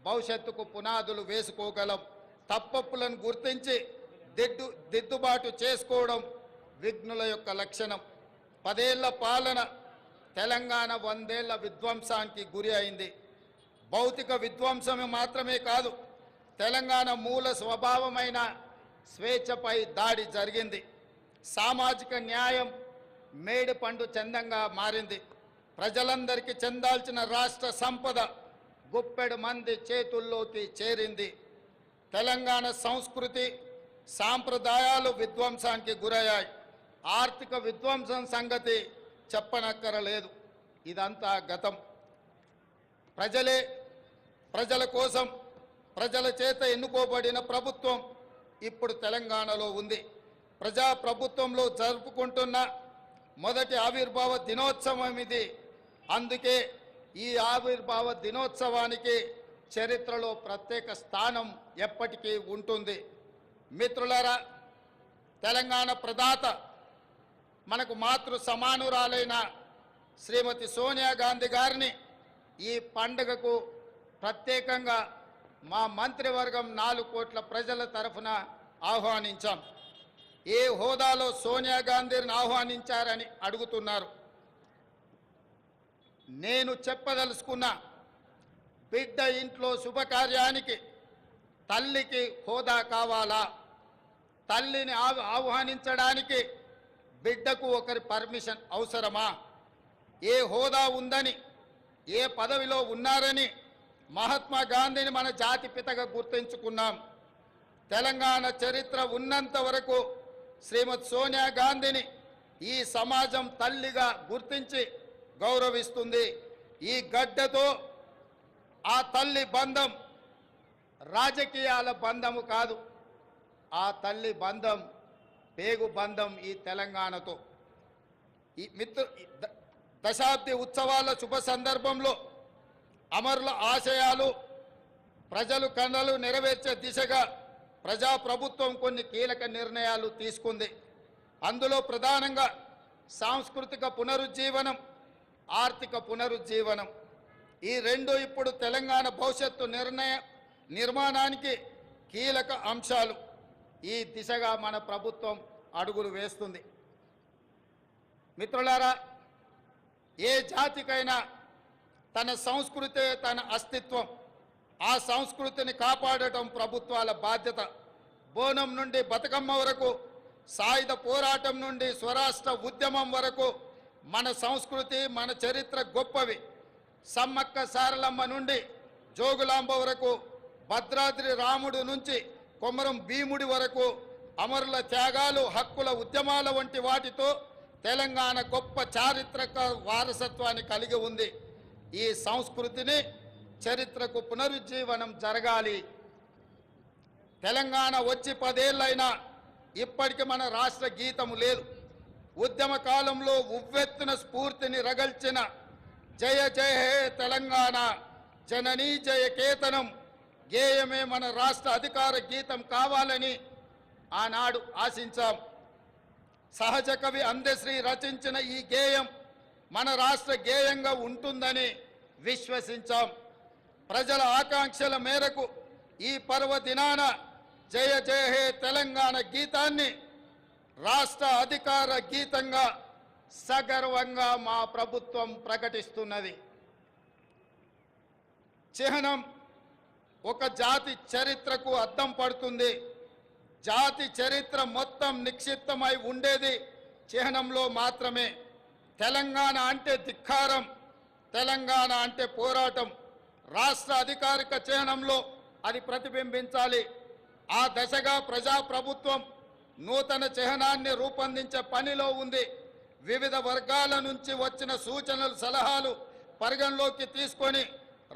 భవిష్యత్తుకు పునాదులు వేసుకోగలం. తప్పప్పులను గుర్తించి దిద్దుబాటు చేసుకోవడం విఘ్నుల యొక్క లక్షణం. 10 ఏళ్ల పాలన తెలంగాణ 100 ఏళ్ల విధ్వంసానికి గురి అయింది. భౌతిక విధ్వంసమే మాత్రమే కాదు, తెలంగాణ మూల స్వభావమైన స్వేచ్ఛపై దాడి జరిగింది. సామాజిక న్యాయం మేడి పండు చందంగా మారింది. ప్రజలందరికీ చెందాల్సిన రాష్ట్ర సంపద గుప్పెడు మంది చేతుల్లోకి చేరింది. తెలంగాణ సంస్కృతి, సాంప్రదాయాలు విధ్వంసానికి గురయ్యాయి. ఆర్థిక విధ్వంసం సంగతి చెప్పనక్కరలేదు. ఇదంతా గతం. ప్రజలే, ప్రజల కోసం, ప్రజల చేత ఎన్నుకోబడిన ప్రభుత్వం ఇప్పుడు తెలంగాణలో ఉంది. ప్రజా ప్రభుత్వంలో జరుపుకుంటున్న మొదటి ఆవిర్భావ దినోత్సవం ఇది. అందుకే ఈ ఆవిర్భావ దినోత్సవానికి చరిత్రలో ప్రత్యేక స్థానం ఎప్పటికీ ఉంటుంది. మిత్రులారా, తెలంగాణ ప్రదాత, మనకు మాతృ సమానురాలైన శ్రీమతి సోనియా గాంధీ గారిని ఈ పండుగకు ప్రత్యేకంగా మా మంత్రివర్గం 4 కోట్ల ప్రజల తరఫున ఆహ్వానించాం. ఏ హోదాలో సోనియా గాంధీని ఆహ్వానించారని అడుగుతున్నారు. నేను చెప్పదలుచుకున్న బిడ్డ ఇంట్లో శుభకార్యానికి తల్లికి హోదా కావాలా? తల్లిని ఆహ్వానించడానికి బిడ్డకు ఒకరి పర్మిషన్ అవసరమా? ఏ హోదా ఉందని, ఏ పదవిలో ఉన్నారని మహాత్మా గాంధీని మన జాతి పితగా గుర్తించుకున్నాం. తెలంగాణ చరిత్ర ఉన్నంత వరకు శ్రీమతి సోనియా గాంధీని ఈ సమాజం తల్లిగా గుర్తించి గౌరవిస్తుంది. ఈ గడ్డతో ఆ తల్లి బంధం రాజకీయాల బంధము కాదు, ఆ తల్లి బంధం పేగు బంధం ఈ తెలంగాణతో. ఈ దశాబ్ది ఉత్సవాల శుభ సందర్భంలో అమరుల ఆశయాలు ప్రజలు కళలు నెరవేర్చే దిశగా ప్రజాప్రభుత్వం కొన్ని కీలక నిర్ణయాలు తీసుకుంది. అందులో ప్రధానంగా సాంస్కృతిక పునరుజ్జీవనం, ఆర్థిక పునరుజ్జీవనం, ఈ రెండు ఇప్పుడు తెలంగాణ భవిష్యత్తు నిర్మాణానికి కీలక అంశాలు. ఈ దిశగా మన ప్రభుత్వం అడుగులు వేస్తుంది. మిత్రులారా, ఏ జాతికైనా తన సంస్కృతే తన అస్తిత్వం. ఆ సంస్కృతిని కాపాడటం ప్రభుత్వాల బాధ్యత. బోనం నుండి బతుకమ్మ వరకు, సాయుధ పోరాటం నుండి స్వరాష్ట్ర ఉద్యమం వరకు మన సంస్కృతి, మన చరిత్ర గొప్పవి. సమ్మక్క సారలమ్మ నుండి జోగులాంబ వరకు, భద్రాద్రి రాముడు నుంచి కొమరం భీముడి వరకు అమరుల త్యాగాలు, హక్కుల ఉద్యమాల వంటి వాటితో తెలంగాణ గొప్ప చారిత్రక వారసత్వాన్ని కలిగి ఉంది. ఈ సంస్కృతిని, చరిత్రకు పునరుజ్జీవనం జరగాలి. తెలంగాణ వచ్చి 10 ఏళ్ళైనా ఇప్పటికి మన రాష్ట్ర గీతము లేదు. ఉద్యమ కాలంలో ఉవ్వెత్తున స్ఫూర్తిని రగల్చిన జయ జయ హే తెలంగాణ జననీ జయ కేతనం గేయమే మన రాష్ట్ర అధికార గీతం కావాలని ఆనాడు ఆశించాం. సహజ కవి అందశ్రీ రచించిన ఈ గేయం మన రాష్ట్ర గేయంగా ఉంటుందని విశ్వసించాం. ప్రజల ఆకాంక్షల మేరకు ఈ పర్వదినాన జయ జయ హే తెలంగాణ గీతాన్ని రాష్ట్ర అధికార గీతంగా సగర్వంగా మా ప్రభుత్వం ప్రకటిస్తున్నది. చిహ్నం ఒక జాతి చరిత్రకు అద్దం పడుతుంది. జాతి చరిత్ర మొత్తం నిక్షిప్తమై ఉండేది చిహ్నంలో మాత్రమే. తెలంగాణ అంటే ధిక్కారం, తెలంగాణ అంటే పోరాటం. రాష్ట్ర అధికారిక చిహ్నంలో అది ప్రతిబింబించాలి. ఆ దశగా ప్రజాప్రభుత్వం నూతన చిహ్నాన్ని రూపొందించే పనిలో ఉంది. వివిధ వర్గాల నుంచి వచ్చిన సూచనలు, సలహాలు పరిగణలోకి తీసుకొని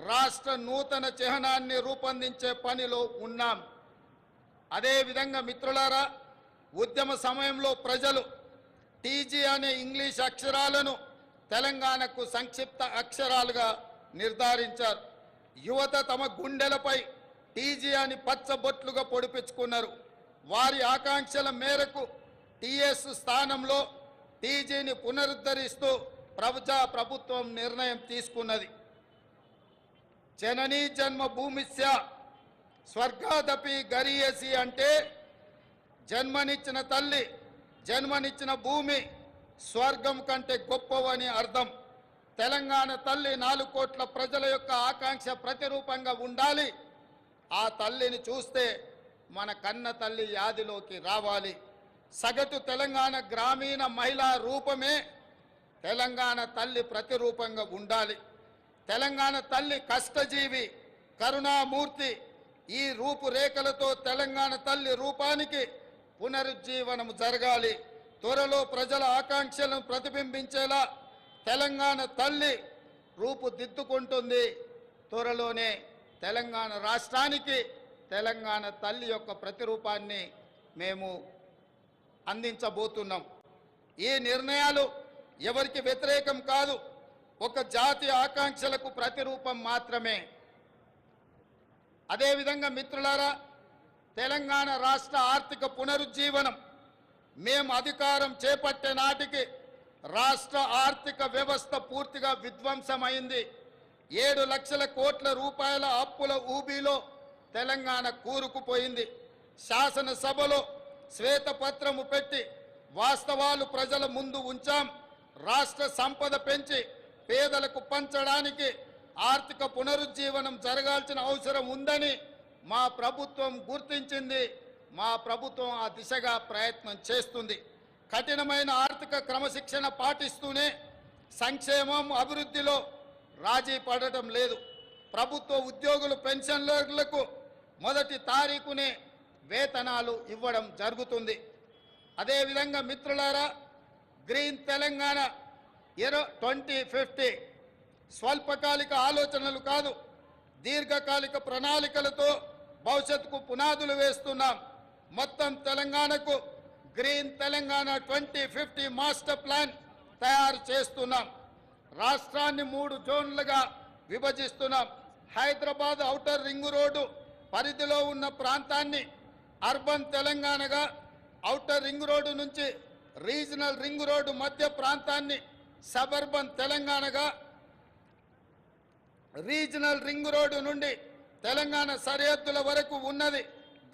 రాష్ట్ర నూతన చిహ్నాన్ని రూపొందించే పనిలో ఉన్నాం. అదేవిధంగా మిత్రులారా, ఉద్యమ సమయంలో ప్రజలు టీజీ అనే ఇంగ్లీష్ అక్షరాలను తెలంగాణకు సంక్షిప్త అక్షరాలుగా నిర్ధారించారు. యువత తమ గుండెలపై టీజీ అని పచ్చబొట్లుగా పొడిపించుకున్నారు. వారి ఆకాంక్షల మేరకు టీఎస్ స్థానంలో టీజీని పునరుద్ధరిస్తూ ప్రభుత్వం నిర్ణయం తీసుకున్నది. జననీ జన్మభూమిస్య స్వర్గాదపి గరీయసి అంటే జన్మనిచ్చిన తల్లి, జన్మనిచ్చిన భూమి స్వర్గం కంటే గొప్పవని అర్థం. తెలంగాణ తల్లి 4 కోట్ల ప్రజల యొక్క ఆకాంక్ష ప్రతిరూపంగా ఉండాలి. ఆ తల్లిని చూస్తే మన కన్న తల్లి యాదిలోకి రావాలి. సగటు తెలంగాణ గ్రామీణ మహిళా రూపమే తెలంగాణ తల్లి ప్రతిరూపంగా ఉండాలి. తెలంగాణ తల్లి కష్టజీవి, కరుణామూర్తి. ఈ రూపురేఖలతో తెలంగాణ తల్లి రూపానికి పునరుజ్జీవనం జరగాలి. త్వరలో ప్రజల ఆకాంక్షలను ప్రతిబింబించేలా తెలంగాణ తల్లి రూపుదిద్దుకుంటుంది. త్వరలోనే తెలంగాణ రాష్ట్రానికి తెలంగాణ తల్లి యొక్క ప్రతిరూపాన్ని మేము అందించబోతున్నాం. ఈ నిర్ణయాలు ఎవరికి వ్యతిరేకం కాదు, ఒక జాతి ఆకాంక్షలకు ప్రతిరూపం మాత్రమే. అదేవిధంగా మిత్రులారా, తెలంగాణ రాష్ట్ర ఆర్థిక పునరుజ్జీవనం మేము అధికారం చేపట్టే నాటికి రాష్ట్ర ఆర్థిక వ్యవస్థ పూర్తిగా విధ్వంసమైంది. 7 లక్షల కోట్ల రూపాయల అప్పుల ఊబిలో తెలంగాణ కూరుకుపోయింది. శాసనసభలో శ్వేతపత్రము పెట్టి వాస్తవాలు ప్రజల ముందు ఉంచాం. రాష్ట్ర సంపద పెంచి పేదలకు పంచడానికి ఆర్థిక పునరుజ్జీవనం జరగాల్సిన అవసరం ఉందని మా ప్రభుత్వం గుర్తించింది. మా ప్రభుత్వం ఆ దిశగా ప్రయత్నం చేస్తుంది. కఠినమైన ఆర్థిక క్రమశిక్షణ పాటిస్తూనే సంక్షేమం అభివృద్ధిలో రాజీ పడటం లేదు. ప్రభుత్వ ఉద్యోగులు పెన్షన్లకు మొదటి తారీఖునే వేతనాలు ఇవ్వడం జరుగుతుంది. అదేవిధంగా మిత్రులారా, గ్రీన్ తెలంగాణ 2050 స్వల్పకాలిక ఆలోచనలు కాదు, దీర్ఘకాలిక ప్రణాళికలతో భవిష్యత్తుకు పునాదులు వేస్తున్నాం. మొత్తం తెలంగాణకు గ్రీన్ తెలంగాణ 2050 మాస్టర్ ప్లాన్ తయారు చేస్తున్నాం. రాష్ట్రాన్ని 3 జోన్లుగా విభజిస్తున్నాం. హైదరాబాద్ ఔటర్ రింగ్ రోడ్డు పరిధిలో ఉన్న ప్రాంతాన్ని అర్బన్ తెలంగాణగా, ఔటర్ రింగ్ రోడ్డు నుంచి రీజనల్ రింగ్ రోడ్డు మధ్య ప్రాంతాన్ని సబర్బన్ తెలంగాణగా, రీజనల్ రింగ్ రోడ్డు నుండి తెలంగాణ సరిహద్దుల వరకు ఉన్నది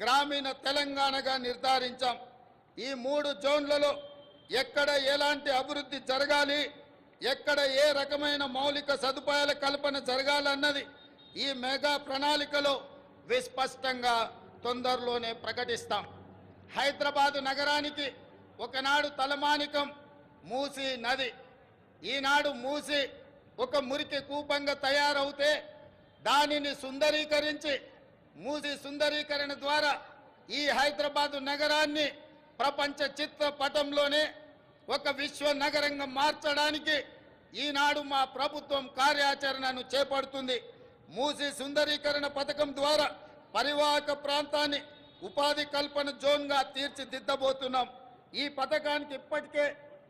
గ్రామీణ తెలంగాణగా నిర్ధారించాం. ఈ 3 జోన్లలో ఎక్కడ ఎలాంటి అభివృద్ధి జరగాలి, ఎక్కడ ఏ రకమైన మౌలిక సదుపాయాల కల్పన జరగాలన్నది ఈ మెగా ప్రణాళికలో విస్పష్టంగా తొందరలోనే ప్రకటిస్తాం. హైదరాబాదు నగరానికి ఒకనాడు తలమానికం మూసీ నది. ఈనాడు మూసీ ఒక మురికి కూపంగా తయారవుతే దానిని సుందరీకరించి, మూసీ సుందరీకరణ ద్వారా ఈ హైదరాబాదు నగరాన్ని ప్రపంచ చిత్రపటంలోనే ఒక విశ్వ నగరంగా మార్చడానికి ఈనాడు మా ప్రభుత్వం కార్యాచరణను చేపడుతుంది. మూసీ సుందరీకరణ పథకం ద్వారా పరివాహక ప్రాంతాన్ని ఉపాధి కల్పన జోన్గా తీర్చిదిద్దబోతున్నాం. ఈ పథకానికి ఇప్పటికే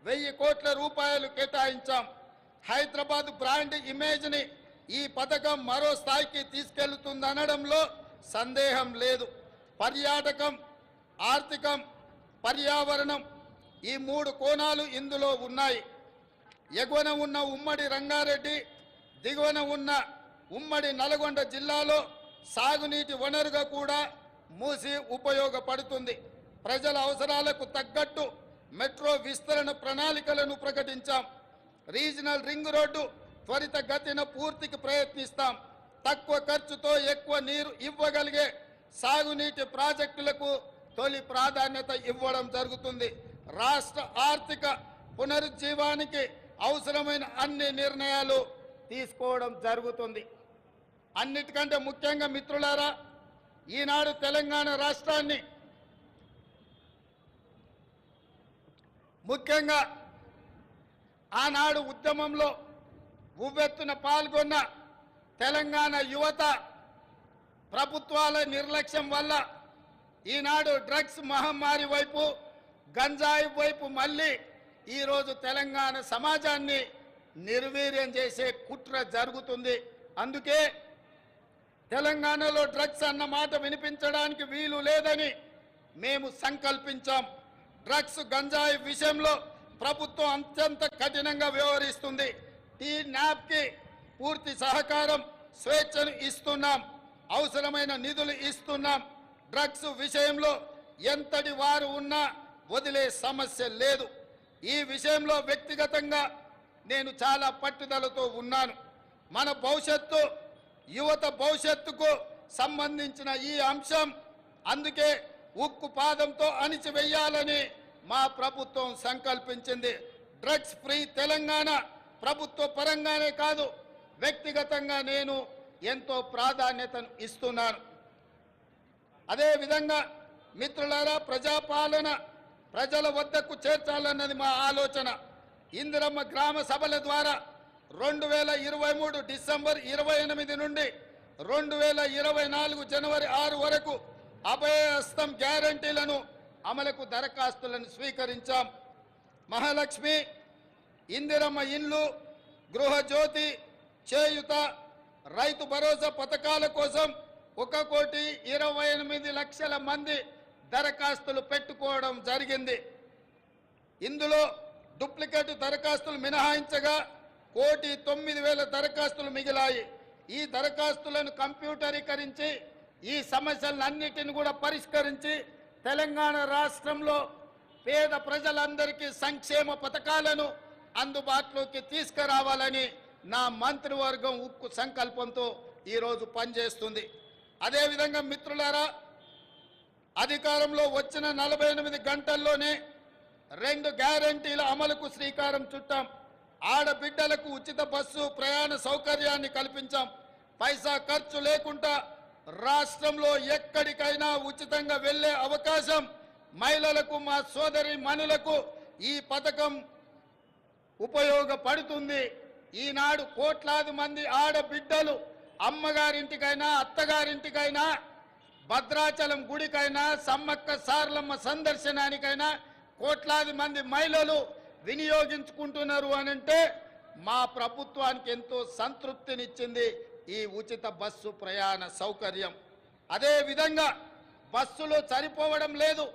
1000 కోట్ల రూపాయలు కేటాయించాం. హైదరాబాద్ బ్రాండ్ ఇమేజ్ని ఈ పథకం మరో స్థాయికి తీసుకెళ్తుందనడంలో సందేహం లేదు. పర్యాటకం, ఆర్థికం, పర్యావరణం ఈ 3 కోణాలు ఇందులో ఉన్నాయి. ఎగువన ఉన్న ఉమ్మడి రంగారెడ్డి, దిగువన ఉన్న ఉమ్మడి నల్గొండ జిల్లాలో సాగునీటి వనరుగా కూడా మూసీ ఉపయోగపడుతుంది. ప్రజల అవసరాలకు తగ్గట్టు మెట్రో విస్తరణ ప్రణాళికలను ప్రకటించాం. రీజనల్ రింగ్ రోడ్డు త్వరితగతిన పూర్తికి ప్రయత్నిస్తాం. తక్కువ ఖర్చుతో ఎక్కువ నీరు ఇవ్వగలిగే సాగునీటి ప్రాజెక్టులకు తొలి ప్రాధాన్యత ఇవ్వడం జరుగుతుంది. రాష్ట్ర ఆర్థిక పునరుజ్జీవానికి అవసరమైన అన్ని నిర్ణయాలు తీసుకోవడం జరుగుతుంది. అన్నిటికంటే ముఖ్యంగా మిత్రులారా, ఈనాడు తెలంగాణ రాష్ట్రాన్ని ముఖ్యంగా ఆనాడు ఉద్యమంలో ఉవ్వెత్తున పాల్గొన్న తెలంగాణ యువత ప్రభుత్వాల నిర్లక్ష్యం వల్ల ఈనాడు డ్రగ్స్ మహమ్మారి వైపు, గంజాయి వైపు మళ్ళీ ఈరోజు తెలంగాణ సమాజాన్ని నిర్వీర్యం చేసే కుట్ర జరుగుతుంది. అందుకే తెలంగాణలో డ్రగ్స్ అన్న మాట వినిపించడానికి వీలు లేదని మేము సంకల్పించాం. డ్రగ్స్, గంజాయి విషయంలో ప్రభుత్వం అత్యంత కఠినంగా వ్యవహరిస్తుంది. టీ-న్యాప్కి పూర్తి సహకారం, స్వేచ్ఛను ఇస్తున్నాం. అవసరమైన నిధులు ఇస్తున్నాం. డ్రగ్స్ విషయంలో ఎంతటి వారు ఉన్నా వదిలే సమస్య లేదు. ఈ విషయంలో వ్యక్తిగతంగా నేను చాలా పట్టుదలతో ఉన్నాను. మన భవిష్యత్తు, యువత భవిష్యత్తుకు సంబంధించిన ఈ అంశం, అందుకే ఉక్కు పాదంతో అణిచివేయాలని మా ప్రభుత్వం సంకల్పించింది. డ్రగ్స్ ఫ్రీ తెలంగాణ ప్రభుత్వ పరంగానే కాదు, వ్యక్తిగతంగా నేను ఎంతో ప్రాధాన్యతను ఇస్తున్నాను. అదేవిధంగా మిత్రులారా, ప్రజాపాలన ప్రజల వద్దకు చేర్చాలన్నది మా ఆలోచన. ఇందిరమ్మ గ్రామ సభల ద్వారా 2023 డిసెంబర్ 28 నుండి 2024 జనవరి 6 వరకు అభయహస్తం గ్యారంటీలను అమలుకు దరఖాస్తులను స్వీకరించాం. మహాలక్ష్మి, ఇందిరమ్మ ఇండ్లు, గృహజ్యోతి, చేయుత, రైతు భరోసా పథకాల కోసం 1,28,00,000 మంది దరఖాస్తులు పెట్టుకోవడం జరిగింది. ఇందులో డూప్లికేట్ దరఖాస్తులు మినహాయించగా 1,09,000 దరఖాస్తులు మిగిలాయి. ఈ దరఖాస్తులను కంప్యూటరీకరించి ఈ సమస్యలన్నిటిని కూడా పరిష్కరించి తెలంగాణ రాష్ట్రంలో పేద ప్రజలందరికీ సంక్షేమ పథకాలను అందుబాటులోకి తీసుకురావాలని నా మంత్రివర్గం ఉక్కు సంకల్పంతో ఈరోజు పనిచేస్తుంది. అదేవిధంగా మిత్రులారా, అధికారంలో వచ్చిన 48 గంటల్లోనే 2 గ్యారంటీల అమలుకు శ్రీకారం చుట్టాం. ఆడబిడ్డలకు ఉచిత బస్సు ప్రయాణ సౌకర్యాన్ని కల్పించాం. పైసా ఖర్చు లేకుండా రాష్ట్రంలో ఎక్కడికైనా ఉచితంగా వెళ్లే అవకాశం మహిళలకు, మా సోదరి మనులకు ఈ పథకం ఉపయోగపడుతుంది. ఈనాడు కోట్లాది మంది ఆడబిడ్డలు అమ్మగారింటికైనా అత్తగారింటికైనా భద్రాచలం గుడికైనా సమ్మక్క సారలమ్మ సందర్శనానికైనా కోట్లాది మంది మహిళలు వినియోగించుకుంటున్నారు అనంటే మా ప్రభుత్వానికి ఎంతో సంతృప్తినిచ్చింది ఈ ఉచిత బస్సు ప్రయాణ సౌకర్యం. అదే విధంగా బస్సులు సరిపోవడం లేదు,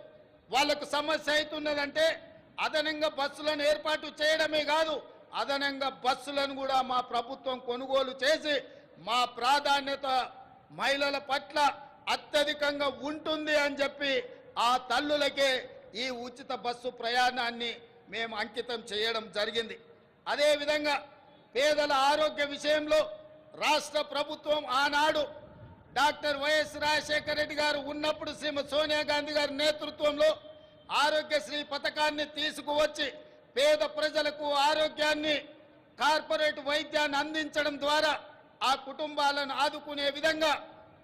వాళ్ళకు సమస్య అవుతున్నదంటే అదనంగా బస్సులను ఏర్పాటు చేయడమే కాదు, అదనంగా బస్సులను కూడా మా ప్రభుత్వం కొనుగోలు చేసి మా ప్రాధాన్యత మహిళల పట్ల అత్యధికంగా ఉంటుంది అని చెప్పి ఆ తల్లులకే ఈ ఉచిత బస్సు ప్రయాణాన్ని మేము అంకితం చేయడం జరిగింది. అదేవిధంగా పేదల ఆరోగ్య విషయంలో రాష్ట్ర ప్రభుత్వం ఆనాడు డాక్టర్ వైఎస్ రాజశేఖర రెడ్డి గారు ఉన్నప్పుడు శ్రీమతి సోనియా గాంధీ గారి నేతృత్వంలో ఆరోగ్యశ్రీ పథకాన్ని తీసుకువచ్చి పేద ప్రజలకు ఆరోగ్యాన్ని, కార్పొరేట్ వైద్యాన్ని అందించడం ద్వారా ఆ కుటుంబాలను ఆదుకునే విధంగా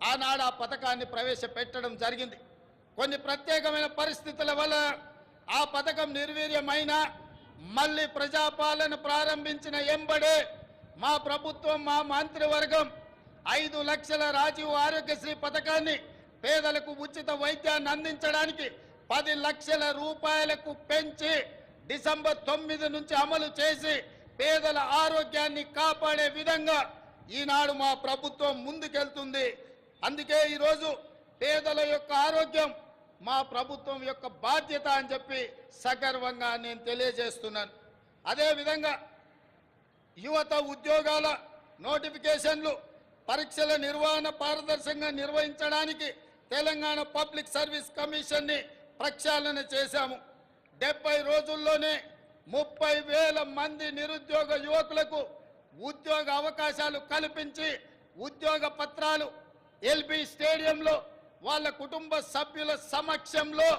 ఆనాడు ఆ పథకాన్ని ప్రవేశపెట్టడం జరిగింది. కొన్ని ప్రత్యేకమైన పరిస్థితుల వల్ల ఆ పథకం నిర్వీర్యమైన మళ్ళీ ప్రజాపాలన ప్రారంభించిన ఎంబడే మా ప్రభుత్వం, మా మంత్రివర్గం 5 లక్షల రాజీవ్ ఆరోగ్యశ్రీ పథకాన్ని పేదలకు ఉచిత వైద్యాన్ని అందించడానికి 10 లక్షల రూపాయలకు పెంచి డిసెంబర్ 9 నుంచి అమలు చేసి పేదల ఆరోగ్యాన్ని కాపాడే విధంగా ఈనాడు మా ప్రభుత్వం ముందుకెళ్తుంది. అందుకే ఈరోజు పేదల యొక్క ఆరోగ్యం మా ప్రభుత్వం యొక్క బాధ్యత అని చెప్పి సగర్వంగా నేను తెలియజేస్తున్నాను. అదేవిధంగా యువత ఉద్యోగాల నోటిఫికేషన్లు, పరీక్షల నిర్వహణ పారదర్శకంగా నిర్వహించడానికి తెలంగాణ పబ్లిక్ సర్వీస్ కమిషన్ని ప్రక్షాళన చేశాము. 70 రోజుల్లోనే 30,000 మంది నిరుద్యోగ యువకులకు ఉద్యోగ అవకాశాలు కల్పించి ఉద్యోగ పత్రాలు ఎల్బీ స్టేడియంలో వాళ్ళ కుటుంబ సభ్యుల సమక్షంలో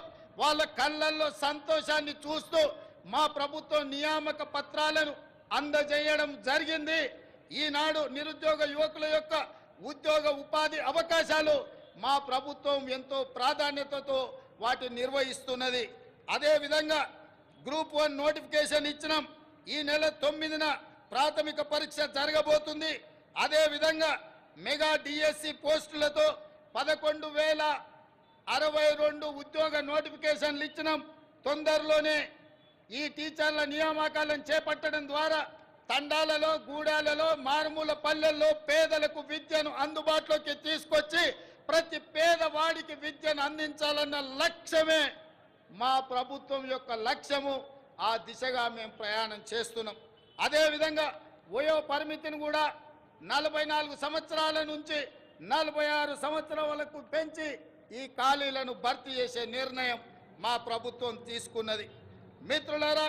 వాళ్ళ కళ్ళల్లో సంతోషాన్ని చూస్తూ మా ప్రభుత్వం నియామక పత్రాలను అందజేయడం జరిగింది. ఈనాడు నిరుద్యోగ యువకుల యొక్క ఉద్యోగ ఉపాధి అవకాశాలు మా ప్రభుత్వం ఎంతో ప్రాధాన్యతతో వాటిని నిర్వహిస్తున్నది. అదేవిధంగా గ్రూప్ 1 నోటిఫికేషన్ ఇచ్చినాం. ఈ నెల 9న ప్రాథమిక పరీక్ష జరగబోతుంది. అదేవిధంగా మెగా డిఎస్సి పోస్టులతో 11,062 ఉద్యోగ నోటిఫికేషన్లు ఇచ్చినాం. తొందరలోనే ఈ టీచర్ల నియామకాలను చేపట్టడం ద్వారా తండాలలో, గూడాలలో, మారుమూల పల్లెల్లో పేదలకు విద్యను అందుబాటులోకి తీసుకొచ్చి ప్రతి పేదవాడికి విద్యను అందించాలన్న లక్ష్యమే మా ప్రభుత్వం యొక్క లక్ష్యము. ఆ దిశగా మేము ప్రయాణం చేస్తున్నాం. అదేవిధంగా వయో పరిమితిని కూడా 44 సంవత్సరాల నుంచి 46 సంవత్సరాలకు పెంచి ఈ ఖాళీలను భర్తీ చేసే నిర్ణయం మా ప్రభుత్వం తీసుకున్నది. మిత్రులారా,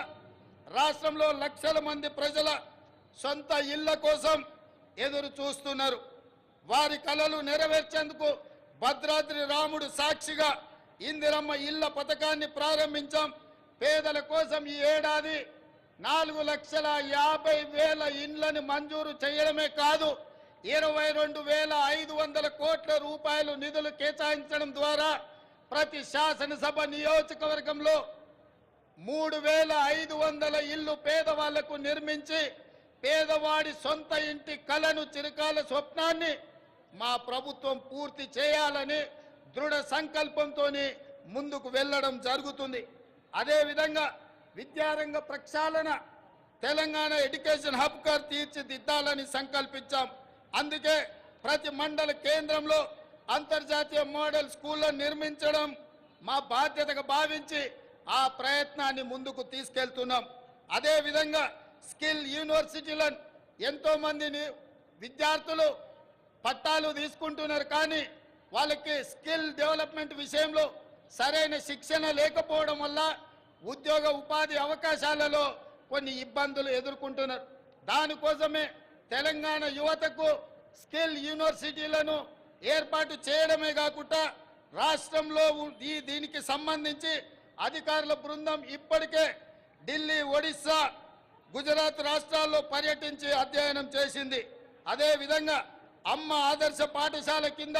రాష్ట్రంలో లక్షల మంది ప్రజల సొంత ఇళ్ల కోసం ఎదురు చూస్తున్నారు. వారి కలలు నెరవేర్చేందుకు భద్రాద్రి రాముడు సాక్షిగా ఇందిరమ్మ ఇళ్ల పథకాన్ని ప్రారంభించాం. పేదల కోసం ఈ ఏడాది 4,50,000 ఇండ్లను మంజూరు చేయడమే కాదు, 22,500 కోట్ల రూపాయలు నిధులు కేటాయించడం ద్వారా ప్రతి శాసనసభ నియోజకవర్గంలో 3,500 ఇళ్లు పేదవాళ్లకు నిర్మించి పేదవాడి సొంత ఇంటి కలను, చిరకాల స్వప్నాన్ని మా ప్రభుత్వం పూర్తి చేయాలని దృఢ సంకల్పంతో ముందుకు వెళ్ళడం జరుగుతుంది. అదేవిధంగా విద్యారంగ ప్రక్షాళన, తెలంగాణ ఎడ్యుకేషన్ హబ్గా తీర్చిదిద్దాలని సంకల్పించాం. అందుకే ప్రతి మండల కేంద్రంలో అంతర్జాతీయ మోడల్ స్కూళ్లను నిర్మించడం మా బాధ్యతగా భావించి ఆ ప్రయత్నాన్ని ముందుకు తీసుకెళ్తున్నాం. అదేవిధంగా స్కిల్ యూనివర్సిటీలను ఎంతో మందిని విద్యార్థులు పట్టాలు తీసుకుంటున్నారు, కానీ వాళ్ళకి స్కిల్ డెవలప్మెంట్ విషయంలో సరైన శిక్షణ లేకపోవడం వల్ల ఉద్యోగ ఉపాధి అవకాశాలలో కొన్ని ఇబ్బందులు ఎదుర్కొంటున్నారు. దానికోసమే తెలంగాణ యువతకు స్కిల్ యూనివర్సిటీలను ఏర్పాటు చేయడమే కాకుండా రాష్ట్రంలో దీనికి సంబంధించి అధికారుల బృందం ఇప్పటికే ఢిల్లీ, ఒడిశా, గుజరాత్ రాష్ట్రాల్లో పర్యటించి అధ్యయనం చేసింది. అదేవిధంగా అమ్మ ఆదర్శ పాఠశాల కింద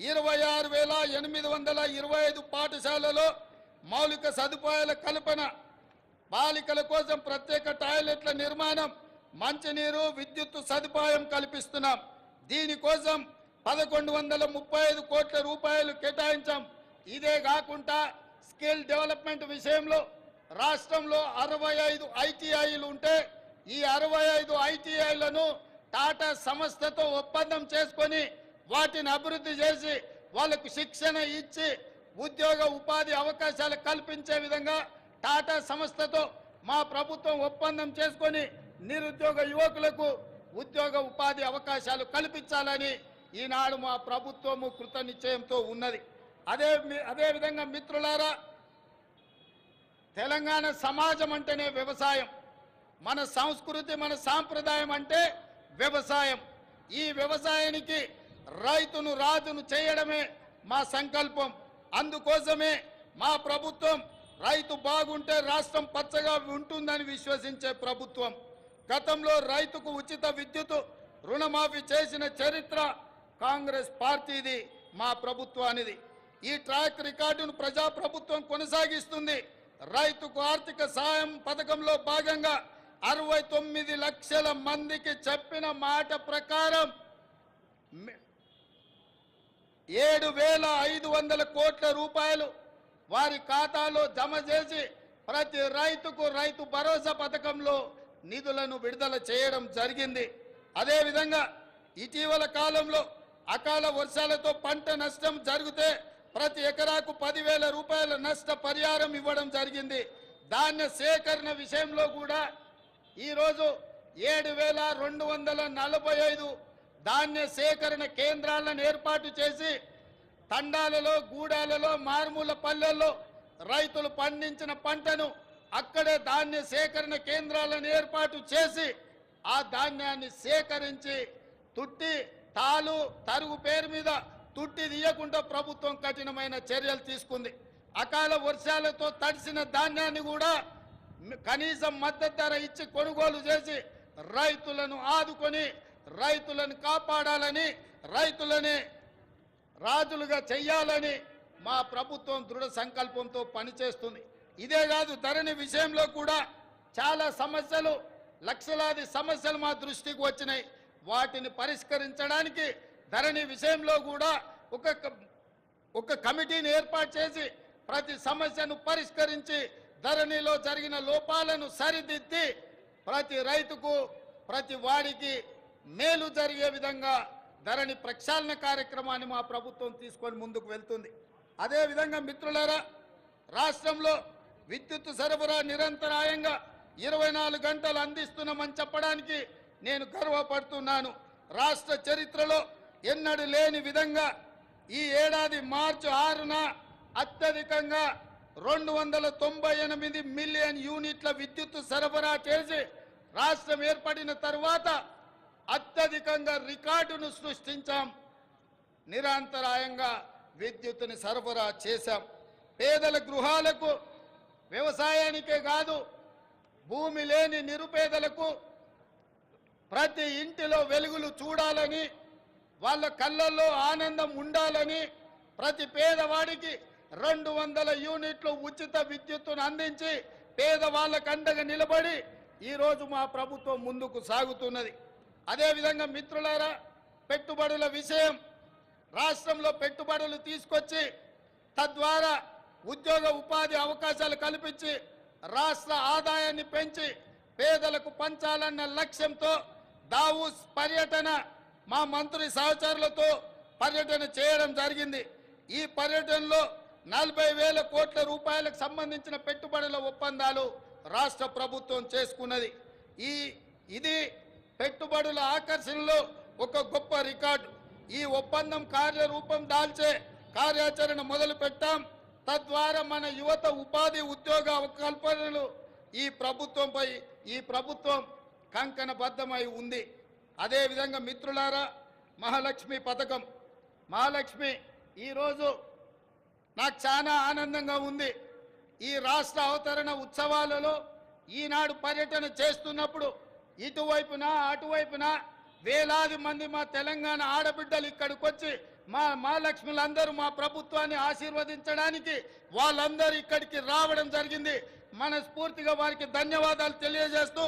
26,825 పాఠశాలలో మౌలిక సదుపాయాల కల్పన, బాలికల కోసం ప్రత్యేక టాయిలెట్ల నిర్మాణం, మంచినీరు, విద్యుత్ సదుపాయం కల్పిస్తున్నాం. దీనికోసం 1135 కోట్ల రూపాయలు కేటాయించాం. ఇదే కాకుండా స్కిల్ డెవలప్మెంట్ విషయంలో రాష్ట్రంలో 65 ఐటీఐలు ఉంటే ఈ 65 ఐటీఐలను టాటా సంస్థతో ఒప్పందం చేసుకొని వాటిని అభివృద్ధి చేసి వాళ్లకు శిక్షణ ఇచ్చి ఉద్యోగ ఉపాధి అవకాశాలు కల్పించే విధంగా టాటా సంస్థతో మా ప్రభుత్వం ఒప్పందం చేసుకొని నిరుద్యోగ యువకులకు ఉద్యోగ ఉపాధి అవకాశాలు కల్పించాలని ఈనాడు మా ప్రభుత్వము కృతనిశ్చయంతో ఉన్నది. అదేవిధంగా మిత్రులారా, తెలంగాణ సమాజం అంటేనే వ్యవసాయం. మన సంస్కృతి, మన సాంప్రదాయం అంటే వ్యవసాయం. ఈ వ్యవసాయానికి రైతును రాజును చేయడమే మా సంకల్పం. అందుకోసమే మా ప్రభుత్వం రైతు బాగుంటే రాష్ట్రం పచ్చగా ఉంటుందని విశ్వసించే ప్రభుత్వం. గతంలో రైతుకు ఉచిత విద్యుత్ రుణమాఫీ చేసిన చరిత్ర కాంగ్రెస్ పార్టీది, మా ప్రభుత్వానిది. ఈ ట్రాక్ రికార్డును ప్రజాప్రభుత్వం కొనసాగిస్తుంది. రైతుకు ఆర్థిక సాయం పథకంలో భాగంగా 69 లక్షల మందికి చెప్పిన మాట ప్రకారం 7,500 కోట్ల రూపాయలు వారి ఖాతాలో జమ చేసి ప్రతి రైతుకు రైతు భరోసా పథకంలో నిధులను విడుదల చేయడం జరిగింది. అదేవిధంగా ఇటీవల కాలంలో అకాల వర్షాలతో పంట నష్టం జరిగితే ప్రతి ఎకరాకు 10,000 రూపాయల నష్ట పరిహారం ఇవ్వడం జరిగింది. ధాన్య సేకరణ విషయంలో కూడా ఈరోజు 7,245 ధాన్య సేకరణ కేంద్రాలను ఏర్పాటు చేసి తండాలలో, గూడాలలో, మారుమూల పల్లెల్లో రైతులు పండించిన పంటను అక్కడే ధాన్య సేకరణ కేంద్రాలను ఏర్పాటు చేసి ఆ ధాన్యాన్ని సేకరించి తుట్టి, తాలు, తరుగు పేరు మీద తుట్టి తీయకుండా ప్రభుత్వం కఠినమైన చర్యలు తీసుకుంది. అకాల వర్షాలతో తడిసిన ధాన్యాన్ని కూడా కనీస మద్దతు ధర ఇచ్చి కొనుగోలు చేసి రైతులను ఆదుకొని రైతులను కాపాడాలని, రైతులని రాజులుగా చెయ్యాలని మా ప్రభుత్వం దృఢ సంకల్పంతో పనిచేస్తుంది. ఇదే కాదు, ధరణి విషయంలో కూడా చాలా సమస్యలు, లక్షలాది సమస్యలు మా దృష్టికి వచ్చినాయి. వాటిని పరిష్కరించడానికి ధరణి విషయంలో కూడా ఒక కమిటీని ఏర్పాటు చేసి ప్రతి సమస్యను పరిష్కరించి ధరణిలో జరిగిన లోపాలను సరిదిద్ది ప్రతి రైతుకు, ప్రతి వాడికి మేలు జరిగే విధంగా ధరణి ప్రక్షాళన కార్యక్రమాన్ని మా ప్రభుత్వం తీసుకొని ముందుకు వెళ్తుంది. అదేవిధంగా మిత్రులారా, రాష్ట్రంలో విద్యుత్ సరఫరా నిరంతరాయంగా 24 గంటలు అందిస్తున్నామని చెప్పడానికి నేను గర్వపడుతున్నాను. రాష్ట్ర చరిత్రలో ఎన్నడూ లేని విధంగా ఈ ఏడాది మార్చి 6న అత్యధికంగా 298 మిలియన్ యూనిట్ల విద్యుత్ సరఫరా చేసి రాష్ట్రం ఏర్పడిన తర్వాత అత్యధికంగా రికార్డును సృష్టించాం. నిరంతరాయంగా విద్యుత్తుని సరఫరా చేశాం. పేదల గృహాలకు, వ్యవసాయానికే కాదు భూమి లేని నిరుపేదలకు ప్రతి ఇంటిలో వెలుగులు చూడాలని, వాళ్ళ కళ్ళల్లో ఆనందం ఉండాలని ప్రతి పేదవాడికి 200 యూనిట్లు ఉచిత విద్యుత్తును అందించి పేదవాళ్ళకు అండగా నిలబడి ఈరోజు మా ప్రభుత్వం ముందుకు సాగుతున్నది. అదేవిధంగా మిత్రులారా, పెట్టుబడుల విషయం, రాష్ట్రంలో పెట్టుబడులు తీసుకొచ్చి తద్వారా ఉద్యోగ ఉపాధి అవకాశాలు కల్పించి రాష్ట్ర ఆదాయాన్ని పెంచి పేదలకు పంచాలన్న లక్ష్యంతో దావూస్ పర్యటన మా మంత్రి సహచరులతో పర్యటన చేయడం జరిగింది. ఈ పర్యటనలో 40,000 కోట్ల రూపాయలకు సంబంధించిన పెట్టుబడుల ఒప్పందాలు రాష్ట్ర ప్రభుత్వం చేసుకున్నది. ఇది పెట్టుబడుల ఆకర్షణలో ఒక గొప్ప రికార్డు. ఈ ఒప్పందం కార్యరూపం దాల్చే కార్యాచరణ మొదలు పెట్టాం. తద్వారా మన యువత ఉపాధి ఉద్యోగ కల్పనలు ఈ ప్రభుత్వం కంకణబద్ధమై ఉంది. అదేవిధంగా మిత్రులారా, మహాలక్ష్మి పథకం, మహాలక్ష్మి ఈరోజు నాకు చాలా ఆనందంగా ఉంది. ఈ రాష్ట్ర అవతరణ ఉత్సవాలలో ఈనాడు పర్యటన చేస్తున్నప్పుడు ఇటువైపున అటువైపున వేలాది మంది మా తెలంగాణ ఆడబిడ్డలు ఇక్కడికి వచ్చి మా లక్ష్ములందరూ మా ప్రభుత్వాన్ని ఆశీర్వదించడానికి వాళ్ళందరూ ఇక్కడికి రావడం జరిగింది. మనస్ఫూర్తిగా వారికి ధన్యవాదాలు తెలియజేస్తూ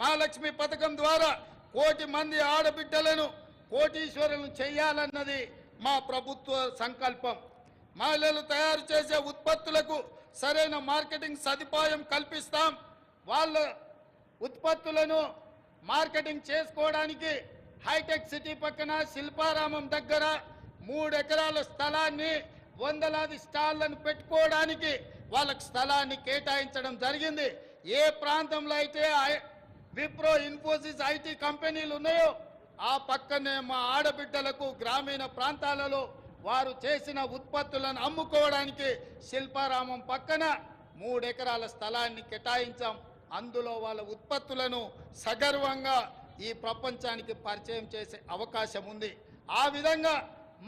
మహాలక్ష్మి పథకం ద్వారా 1 కోటి మంది ఆడబిడ్డలను కోటీశ్వరులను చేయాలన్నది మా ప్రభుత్వ సంకల్పం. మహిళలు తయారు చేసే ఉత్పత్తులకు సరైన మార్కెటింగ్ సదుపాయం కల్పిస్తాం. వాళ్ళ ఉత్పత్తులను మార్కెటింగ్ చేసుకోవడానికి హైటెక్ సిటీ పక్కన శిల్పారామం దగ్గర 3 ఎకరాల స్థలాన్ని వందలాది స్టాళ్లను పెట్టుకోవడానికి వాళ్ళకి స్థలాన్ని కేటాయించడం జరిగింది. ఏ ప్రాంతంలో అయితే విప్రో, ఇన్ఫోసిస్, ఐటీ కంపెనీలు ఉన్నాయో ఆ పక్కనే మా ఆడబిడ్డలకు గ్రామీణ ప్రాంతాలలో వారు చేసిన ఉత్పత్తులను అమ్ముకోవడానికి శిల్పారామం పక్కన 3 ఎకరాల స్థలాన్ని కేటాయించాం. అందులో వాళ్ళ ఉత్పత్తులను సగర్వంగా ఈ ప్రపంచానికి పరిచయం చేసే అవకాశం ఉంది. ఆ విధంగా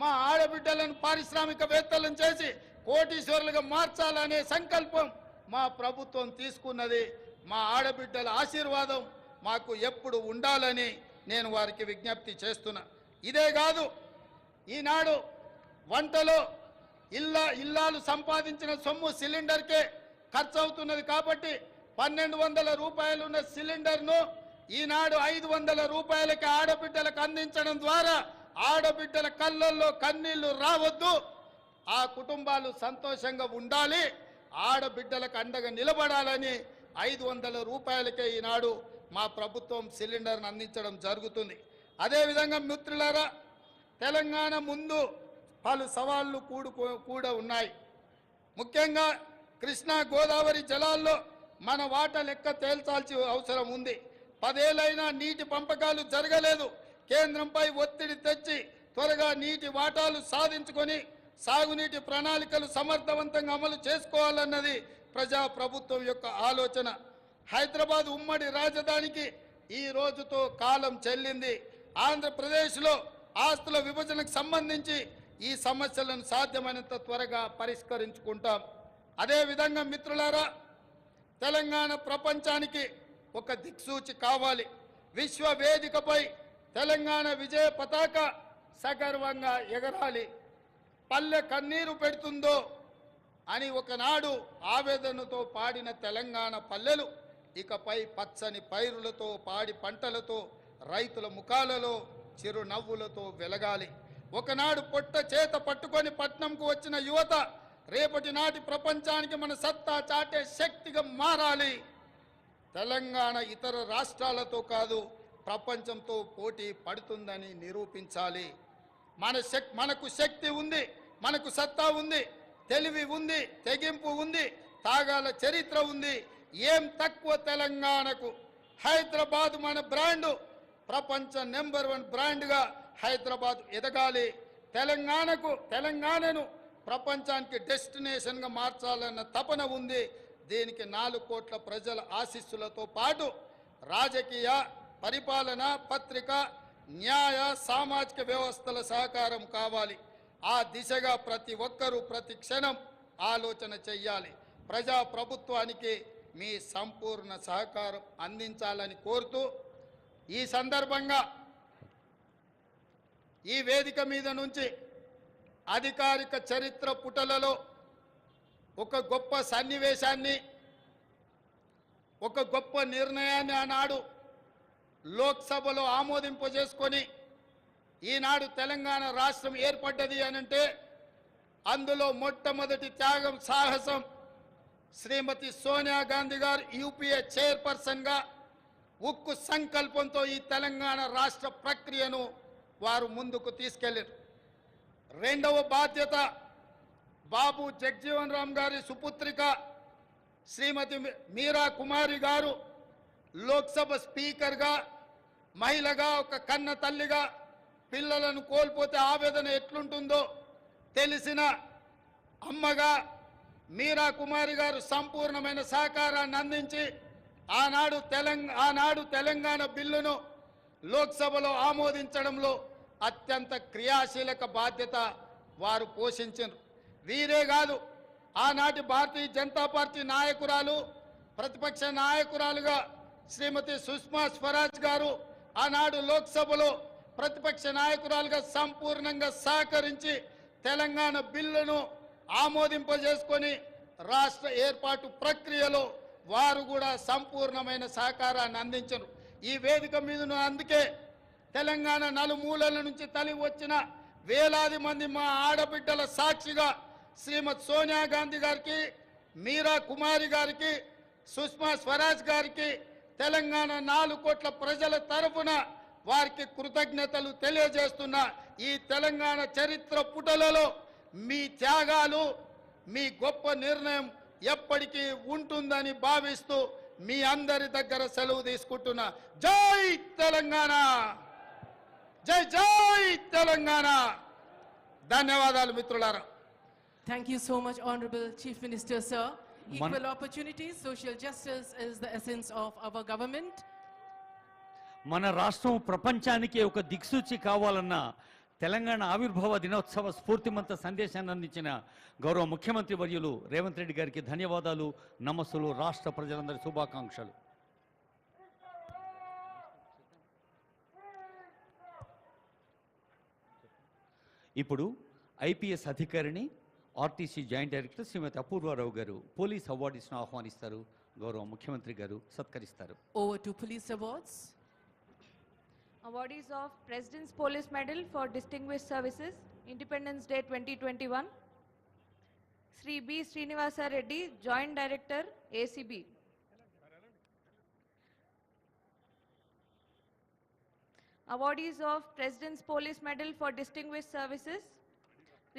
మా ఆడబిడ్డలను పారిశ్రామికవేత్తలను చేసి కోటీశ్వరులుగా మార్చాలనే సంకల్పం మా ప్రభుత్వం తీసుకున్నది. మా ఆడబిడ్డల ఆశీర్వాదం మాకు ఎప్పుడు ఉండాలని నేను వారికి విజ్ఞప్తి చేస్తున్నా. ఇదే కాదు, ఈనాడు వంటలో ఇల్లాలు సంపాదించిన సొమ్ము సిలిండర్కే ఖర్చు అవుతున్నది. కాబట్టి 1200 రూపాయలు ఉన్న సిలిండర్ను ఈనాడు 500 రూపాయలకి ఆడబిడ్డలకు అందించడం ద్వారా ఆడబిడ్డల కళ్ళల్లో కన్నీళ్లు రావద్దు, ఆ కుటుంబాలు సంతోషంగా ఉండాలి, ఆడబిడ్డలకు అండగా నిలబడాలని 500 రూపాయలకే ఈనాడు మా ప్రభుత్వం సిలిండర్ను అందించడం జరుగుతుంది. అదేవిధంగా మిత్రులారా, తెలంగాణ ముందు పలు సవాళ్లు కూడా ఉన్నాయి. ముఖ్యంగా కృష్ణా గోదావరి జలాల్లో మన వాటా లెక్క తేల్చాల్సిన అవసరం ఉంది. 10 ఏళ్లైనా నీటి పంపకాలు జరగలేదు. కేంద్రంపై ఒత్తిడి తెచ్చి త్వరగా నీటి వాటాలు సాధించుకొని సాగునీటి ప్రణాళికలు సమర్థవంతంగా అమలు చేసుకోవాలన్నది ప్రజాప్రభుత్వం యొక్క ఆలోచన. హైదరాబాద్ ఉమ్మడి రాజధానికి ఈ రోజుతో కాలం చెల్లింది. ఆంధ్రప్రదేశ్లో ఆస్తుల విభజనకు సంబంధించి ఈ సమస్యలను సాధ్యమైనంత త్వరగా పరిష్కరించుకుంటాం. అదేవిధంగా మిత్రులారా, తెలంగాణ ప్రపంచానికి ఒక దిక్సూచి కావాలి. విశ్వ వేదికపై తెలంగాణ విజయ పతాక సగర్వంగా ఎగరాలి. పల్లె కన్నీరు పెడుతుందో అని ఒకనాడు ఆవేదనతో పాడిన తెలంగాణ పల్లెలు ఇకపై పచ్చని పైరులతో, పాడి పంటలతో, రైతుల ముఖాలలో చిరునవ్వులతో వెలగాలి. ఒకనాడు పొట్ట చేత పట్టుకొని పట్నంకు వచ్చిన యువత రేపటి నాటి ప్రపంచానికి మన సత్తా చాటే శక్తిగా మారాలి. తెలంగాణ ఇతర రాష్ట్రాలతో కాదు, ప్రపంచంతో పోటీ పడుతుందని నిరూపించాలి. మనకు శక్తి ఉంది, మనకు సత్తా ఉంది, తెలివి ఉంది, తెగింపు ఉంది, తాగాల చరిత్ర ఉంది. ఏం తక్కువ తెలంగాణకు? హైదరాబాద్ మన బ్రాండు, ప్రపంచ నెంబర్ 1 బ్రాండ్గా హైదరాబాద్ ఎదగాలి. తెలంగాణను ప్రపంచానికి డెస్టినేషన్గా మార్చాలన్న తపన ఉంది. దీనికి 4 కోట్ల ప్రజల ఆశీస్సులతో పాటు రాజకీయ, పరిపాలన, పత్రిక, న్యాయ, సామాజిక వ్యవస్థల సహకారం కావాలి. ఆ దిశగా ప్రతి ఒక్కరూ ప్రతి క్షణం ఆలోచన చెయ్యాలి. ప్రజాప్రభుత్వానికి మీ సంపూర్ణ సహకారం అందించాలని కోరుతూ ఈ సందర్భంగా ఈ వేదిక మీద నుంచి అధికారిక చరిత్ర పుటలలో ఒక గొప్ప సన్నివేశాన్ని, ఒక గొప్ప నిర్ణయాన్ని ఆనాడు లోక్సభలో ఆమోదింపజేసుకొని ఈనాడు తెలంగాణ రాష్ట్రం ఏర్పడ్డది అనంటే అందులో మొట్టమొదటి త్యాగం, సాహసం శ్రీమతి సోనియా గాంధీ గారు యూపీఏ చైర్పర్సన్గా ఉక్కు సంకల్పంతో ఈ తెలంగాణ రాష్ట్ర ప్రక్రియను వారు ముందుకు తీసుకెళ్లారు. రెండవ బాధ్యత బాబు జగ్జీవన్ రామ్ గారి సుపుత్రిక శ్రీమతి మీరా కుమారి గారు లోక్సభ స్పీకర్గా, మహిళగా, ఒక కన్న తల్లిగా పిల్లలను కోల్పోతే ఆవేదన ఎట్లుంటుందో తెలిసిన అమ్మగా మీరా కుమారి గారు సంపూర్ణమైన సహకారాన్ని అందించి ఆనాడు తెలంగాణ బిల్లును లోక్సభలో ఆమోదించడంలో అత్యంత క్రియాశీలక బాధ్యత వారు పోషించారు. వీరే కాదు, ఆనాటి భారతీయ జనతా పార్టీ నాయకురాలు, ప్రతిపక్ష నాయకురాలుగా శ్రీమతి సుష్మా స్వరాజ్ గారు ఆనాడు లోక్సభలో ప్రతిపక్ష నాయకురాలుగా సంపూర్ణంగా సహకరించి తెలంగాణ బిల్లును ఆమోదింపజేసుకొని రాష్ట్ర ఏర్పాటు ప్రక్రియలో వారు కూడా సంపూర్ణమైన సహకారాన్ని అందించరు. ఈ వేదిక మీదను అందుకే తెలంగాణ నలుమూలల నుంచి తరలి వచ్చిన వేలాది మంది మా ఆడబిడ్డల సాక్షిగా శ్రీమతి సోనియా గాంధీ గారికి, మీరా కుమారి గారికి, సుష్మా స్వరాజ్ గారికి తెలంగాణ 4 కోట్ల ప్రజల తరఫున వారికి కృతజ్ఞతలు తెలియజేస్తున్న ఈ తెలంగాణ చరిత్ర పుటలలో మీ త్యాగాలు, మీ గొప్ప నిర్ణయం ఎప్పటికీ ఉంటుందని భావిస్తూ మీ అందరి దగ్గర సెలవు తీసుకుంటున్నా. జై తెలంగాణ, జై జై తెలంగాణ. ధన్యవాదాలు మిత్రులారా. Thank you so much, Honorable Chief Minister, sir. Equal opportunities, social justice is the essence of our government. మన రాష్ట్రం ప్రపంచానికి ఒక దిక్సూచి కావాలన్న తెలంగాణ ఆవిర్భావ దినోత్సవ స్ఫూర్తిమంత సందేశాన్ని అందించిన గౌరవ ముఖ్యమంత్రి వర్యులు రేవంత్ రెడ్డి గారికి ధన్యవాదాలు, నమస్సులు, రాష్ట్ర ప్రజలందరి శుభాకాంక్షలు. ఇప్పుడు ఐపీఎస్ అధికారిని ఆర్టీసీ జాయింట్ డైరెక్టర్ శ్రీమతి అపూర్వారావు గారు పోలీస్ అవార్డ్స్ను ఆహ్వానిస్తారు. గౌరవ ముఖ్యమంత్రి గారు సత్కరిస్తారు. Over to police awards. Awardees of President's Police Medal for Distinguished Services, Independence Day 2021, Sri B. Srinivasa Reddy, Joint Director, ACB. Awardees of President's Police Medal for Distinguished Services,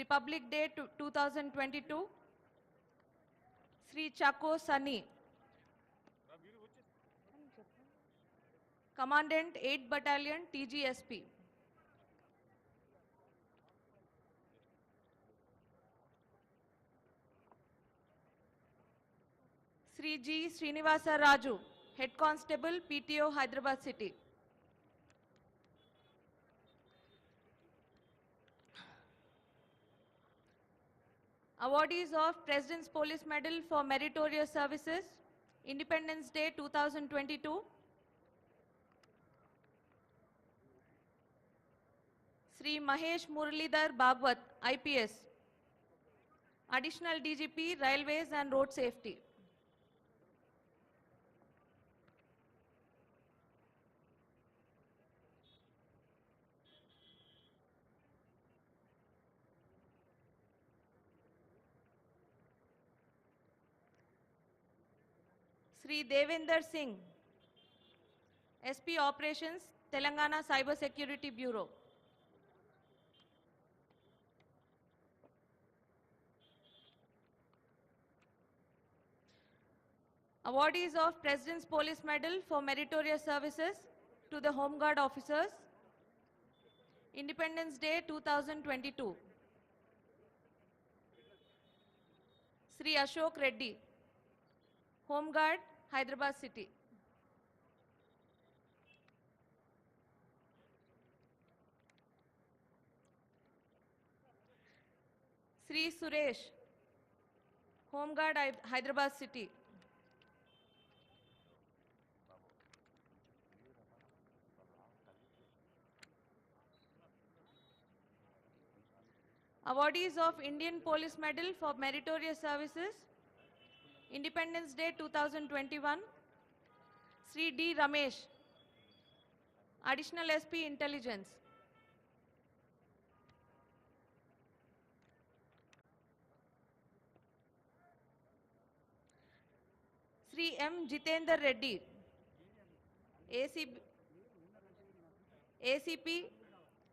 Republic Day 2022, Sri Chako Sunny, Commandant 8th Battalion, TGSP. Sri G. Srinivasa Raju, Head Constable, PTO, Hyderabad City. Awardees of President's Police Medal for Meritorious Services, Independence Day 2022. Sri Mahesh Muralidhar Bhagwat, IPS, Additional DGP, Railways and Road Safety. Sri Devender Singh, SP Operations, Telangana Cyber Security Bureau. Awardees of President's Police Medal for Meritorious Services to the Home Guard officers, Independence Day 2022. Sri Ashok Reddy, Home Guard, Hyderabad City. Sri Suresh, Home Guard, Hyderabad City. Awardees of Indian Police Medal for Meritorious Services, Independence Day 2021, Sri D. Ramesh, Additional SP Intelligence. Sri M. Jitendra Reddy, ACP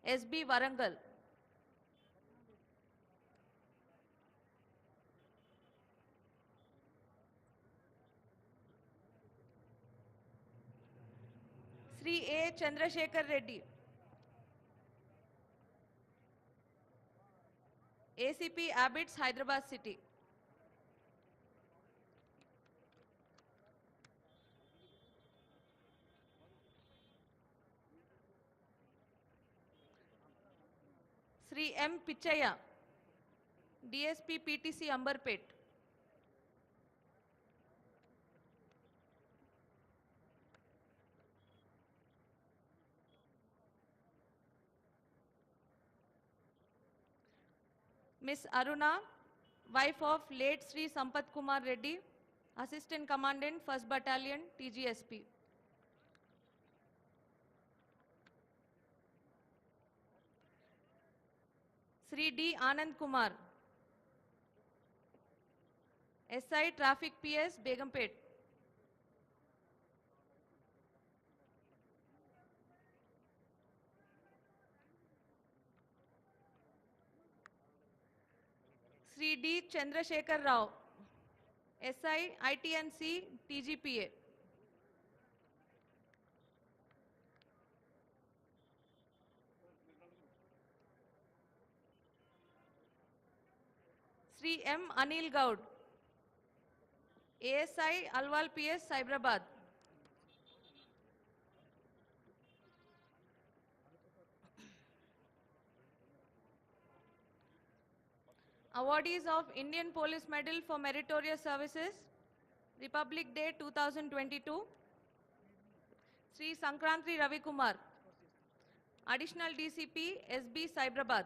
SB Warangal. Sri A. Chandrasekhar Reddy, ACP Abbots, Hyderabad City. Sri M. Pichaya, DSP PTC Ambarpet. Miss Aruna, wife of late Sri Sampath Kumar Reddy, Assistant Commandant, 1st Battalion, TGSP. Sri D. Anand Kumar, SI Traffic PS, Begumpet. Sri D. Chandrasekhar Rao, SI ITNC TGPA. Sri M. Anil Gaud, ASI Alwal PS, Cyberabad. Awardees of Indian Police Medal for Meritorious Services, Republic Day 2022, Sri Sankrantri Ravi Kumar, Additional DCP, SB, Cyberabad.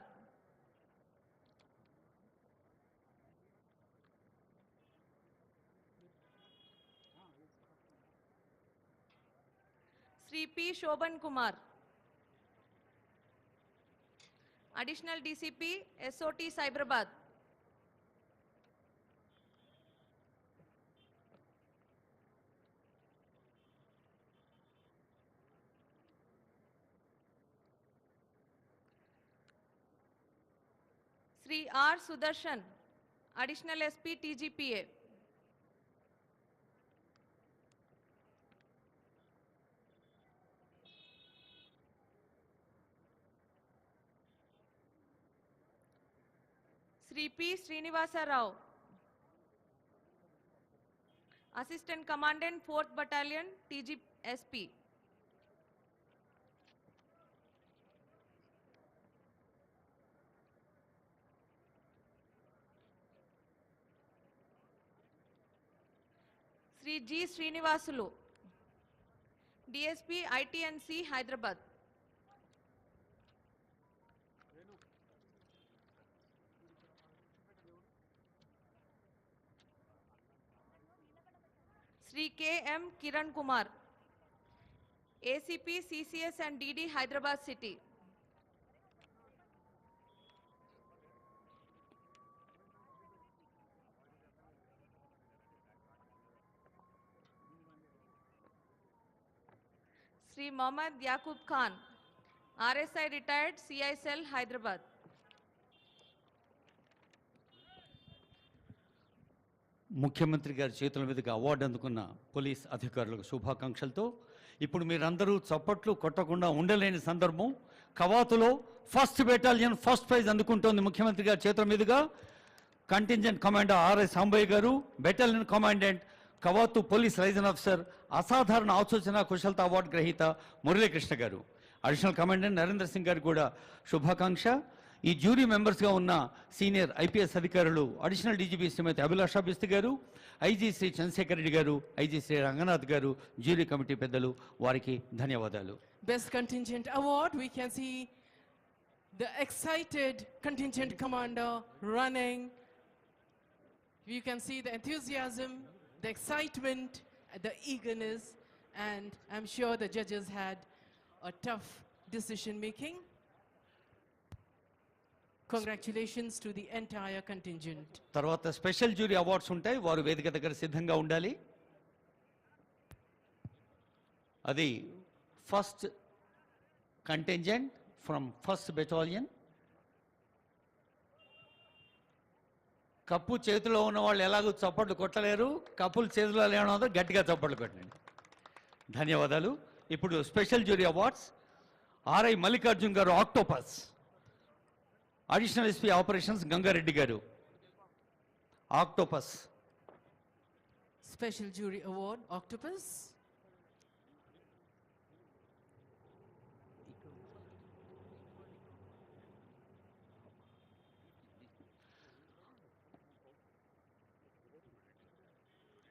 Sri P. Shobhan Kumar, Additional DCP, SOT, Cyberabad. Sri R. Sudarshan, Additional SP, TGPA. Sri P. Srinivasa Rao, Assistant Commandant, 4th Battalion, TGSP. Sri G. Srinivasulu, DSP, ITNC, Hyderabad. Sri K. M. Kiran Kumar, ACP, CCS and DD, Hyderabad City. Sri Mohammad Yaqub Khan, RSI retired, CI Cell, Hyderabad. ముఖ్యమంత్రి గారి చేతుల మీదుగా award అందుకున్న police అధికారులకు శుభాకాంక్షలతో ఇప్పుడు మీరందరూ చప్పట్లు కొట్టకుండా ఉండలేని సందర్భం. కవాతులో 1st బెటాలియన్ ఫస్ట్ ప్రైజ్ అందుకుంటోంది ముఖ్యమంత్రి గారి చేతుల మీదుగా. కంటింజెంట్ కమాండర్ ఆర్ఎస్ సాంబయ్య గారు, బెటాలియన్ కమాండెంట్ కవాతు పోలీస్ లైజన్ ఆఫీసర్ అసాధారణ ఆలోచన కుశలత అవార్డు గ్రహీత మురళీకృష్ణ గారు, అడిషనల్ కమాండెంట్ నరేంద్ర సింగ్ గారు కూడా శుభాకాంక్ష. ఈ జ్యూరీ మెంబర్స్గా ఉన్న సీనియర్ ఐపీఎస్ అధికారులు అడిషనల్ డీజీపీ శ్రీమతి అభిలాషా బిస్తి గారు, ఐజీ శ్రీ చంద్రశేఖర్ రెడ్డి గారు, ఐజీ శ్రీ రంగనాథ్ గారు, జ్యూరీ కమిటీ పెద్దలు, వారికి ధన్యవాదాలు. Best Contingent Award, we can see the excited contingent commander running. You can see the enthusiasm, the excitement, the eagerness, and I'm sure the judges had a tough decision making. Congratulations to the entire contingent. తర్వాత special jury awards ఉంటాయి, వారు వేదిక దగ్గర సిద్ధంగా ఉండాలి. అది first contingent from 1st battalion. Cup చేతిలో ఉన్న వాళ్ళు ఎలాగో చప్పట్లు కొట్టలేరు, కప్పులు చేతిలో లేవడం గట్టిగా చప్పట్లు కొట్టండి. ధన్యవాదాలు. ఇప్పుడు special jury awards. RI Mallikarjun గారు, Octopus. Additional SP operations Gangareddy గారు. Octopus. Special Jury Award, Octopus.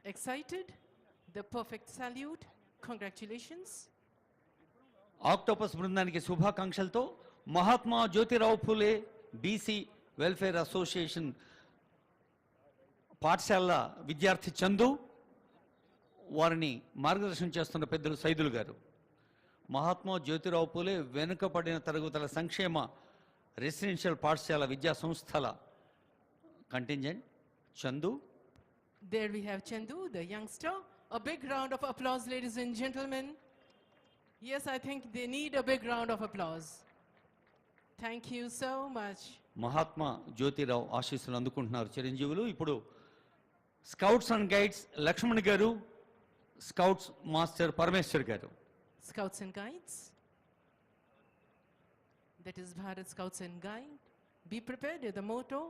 Excited? The perfect salute. Congratulations. Octopus బృందానికి శుభాకాంక్షలతో Mahatma Jyotirao Phule BC welfare association పాఠశాల విద్యార్థి చందు, వారిని మార్గదర్శనం చేస్తున్న పెద్దలు సైదులు గారు. మహాత్మా జ్యోతిరావు ఫులే వెనుకబడిన తరగతుల సంక్షేమ రెసిడెన్షియల్ పాఠశాల విద్యా సంస్థల contingent Chandu. There we have Chandu, the youngster. A big round of applause, ladies and gentlemen. Yes, I think they need a big round of applause. Thank you so much. Mahatma Jyotirao ఆశీస్సులు అందుకుంటున్నారు చిరంజీవులు. ఇప్పుడు స్కౌట్స్ అండ్ గైడ్స్ లక్ష్మణ్ గారు, scouts master Parameshwar గారు. Scouts and Guides. That is Bharat Scouts and Guide. Be prepared with the motto.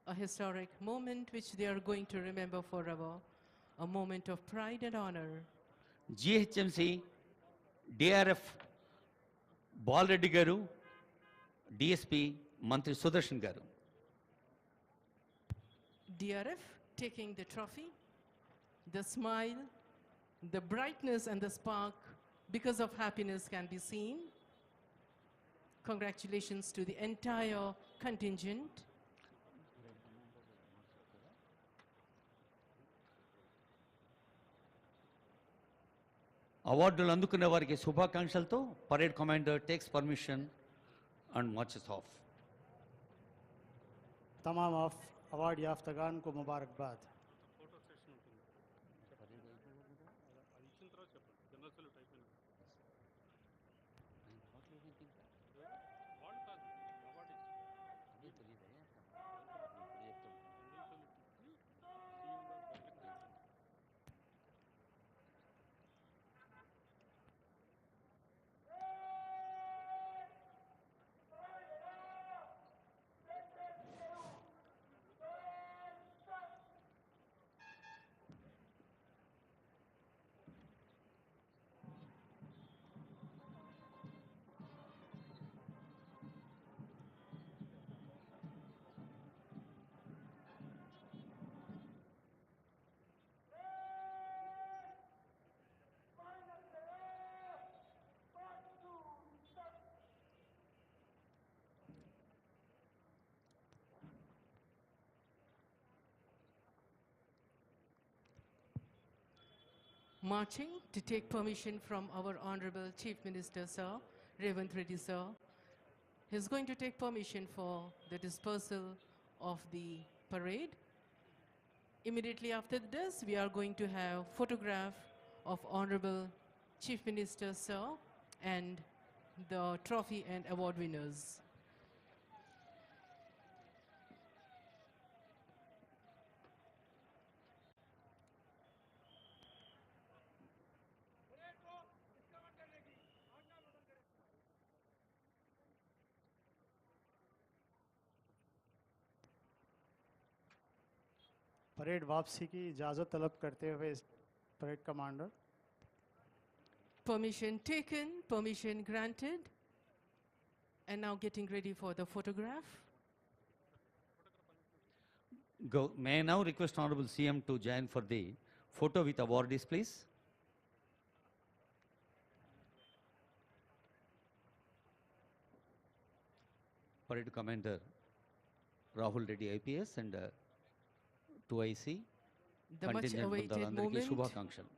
A historic moment which they are going to remember forever. A moment of pride and honor. GHMC DRF Bala Reddy గారు, DSP మంత్రి సుదర్శన్ గారు. DRF taking the trophy, the smile, the brightness and the spark because of happiness can be seen. Congratulations to the entire contingent. అవార్డులు అందుకునే వారికి శుభాకాంక్షలతో parade commander takes permission and marches off. तमाम award याफ्तगान को मुबारकबाद. Marching to take permission from our Honorable Chief Minister, Sir, Revanth Reddy, Sir. He's going to take permission for the dispersal of the parade. Immediately after this, we are going to have photograph of Honorable Chief Minister, Sir, and the trophy and award winners. Parade वापसी की इजाज़त तलब करते हुए parade commander. Permission taken, permission granted, and now getting ready for the photograph. May I now request Honorable CM to join for the photo with awardees, please. Parade Commander Rahul Reddy IPS and 2IC The much contingent awaited బృందాలందరికీ moment. శుభాకాంక్షలు.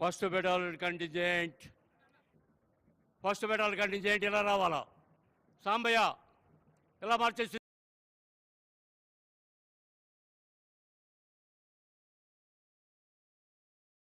First battalion contingent ఇలా రావాలా సాంబయ్య ఇలా మార్చేసి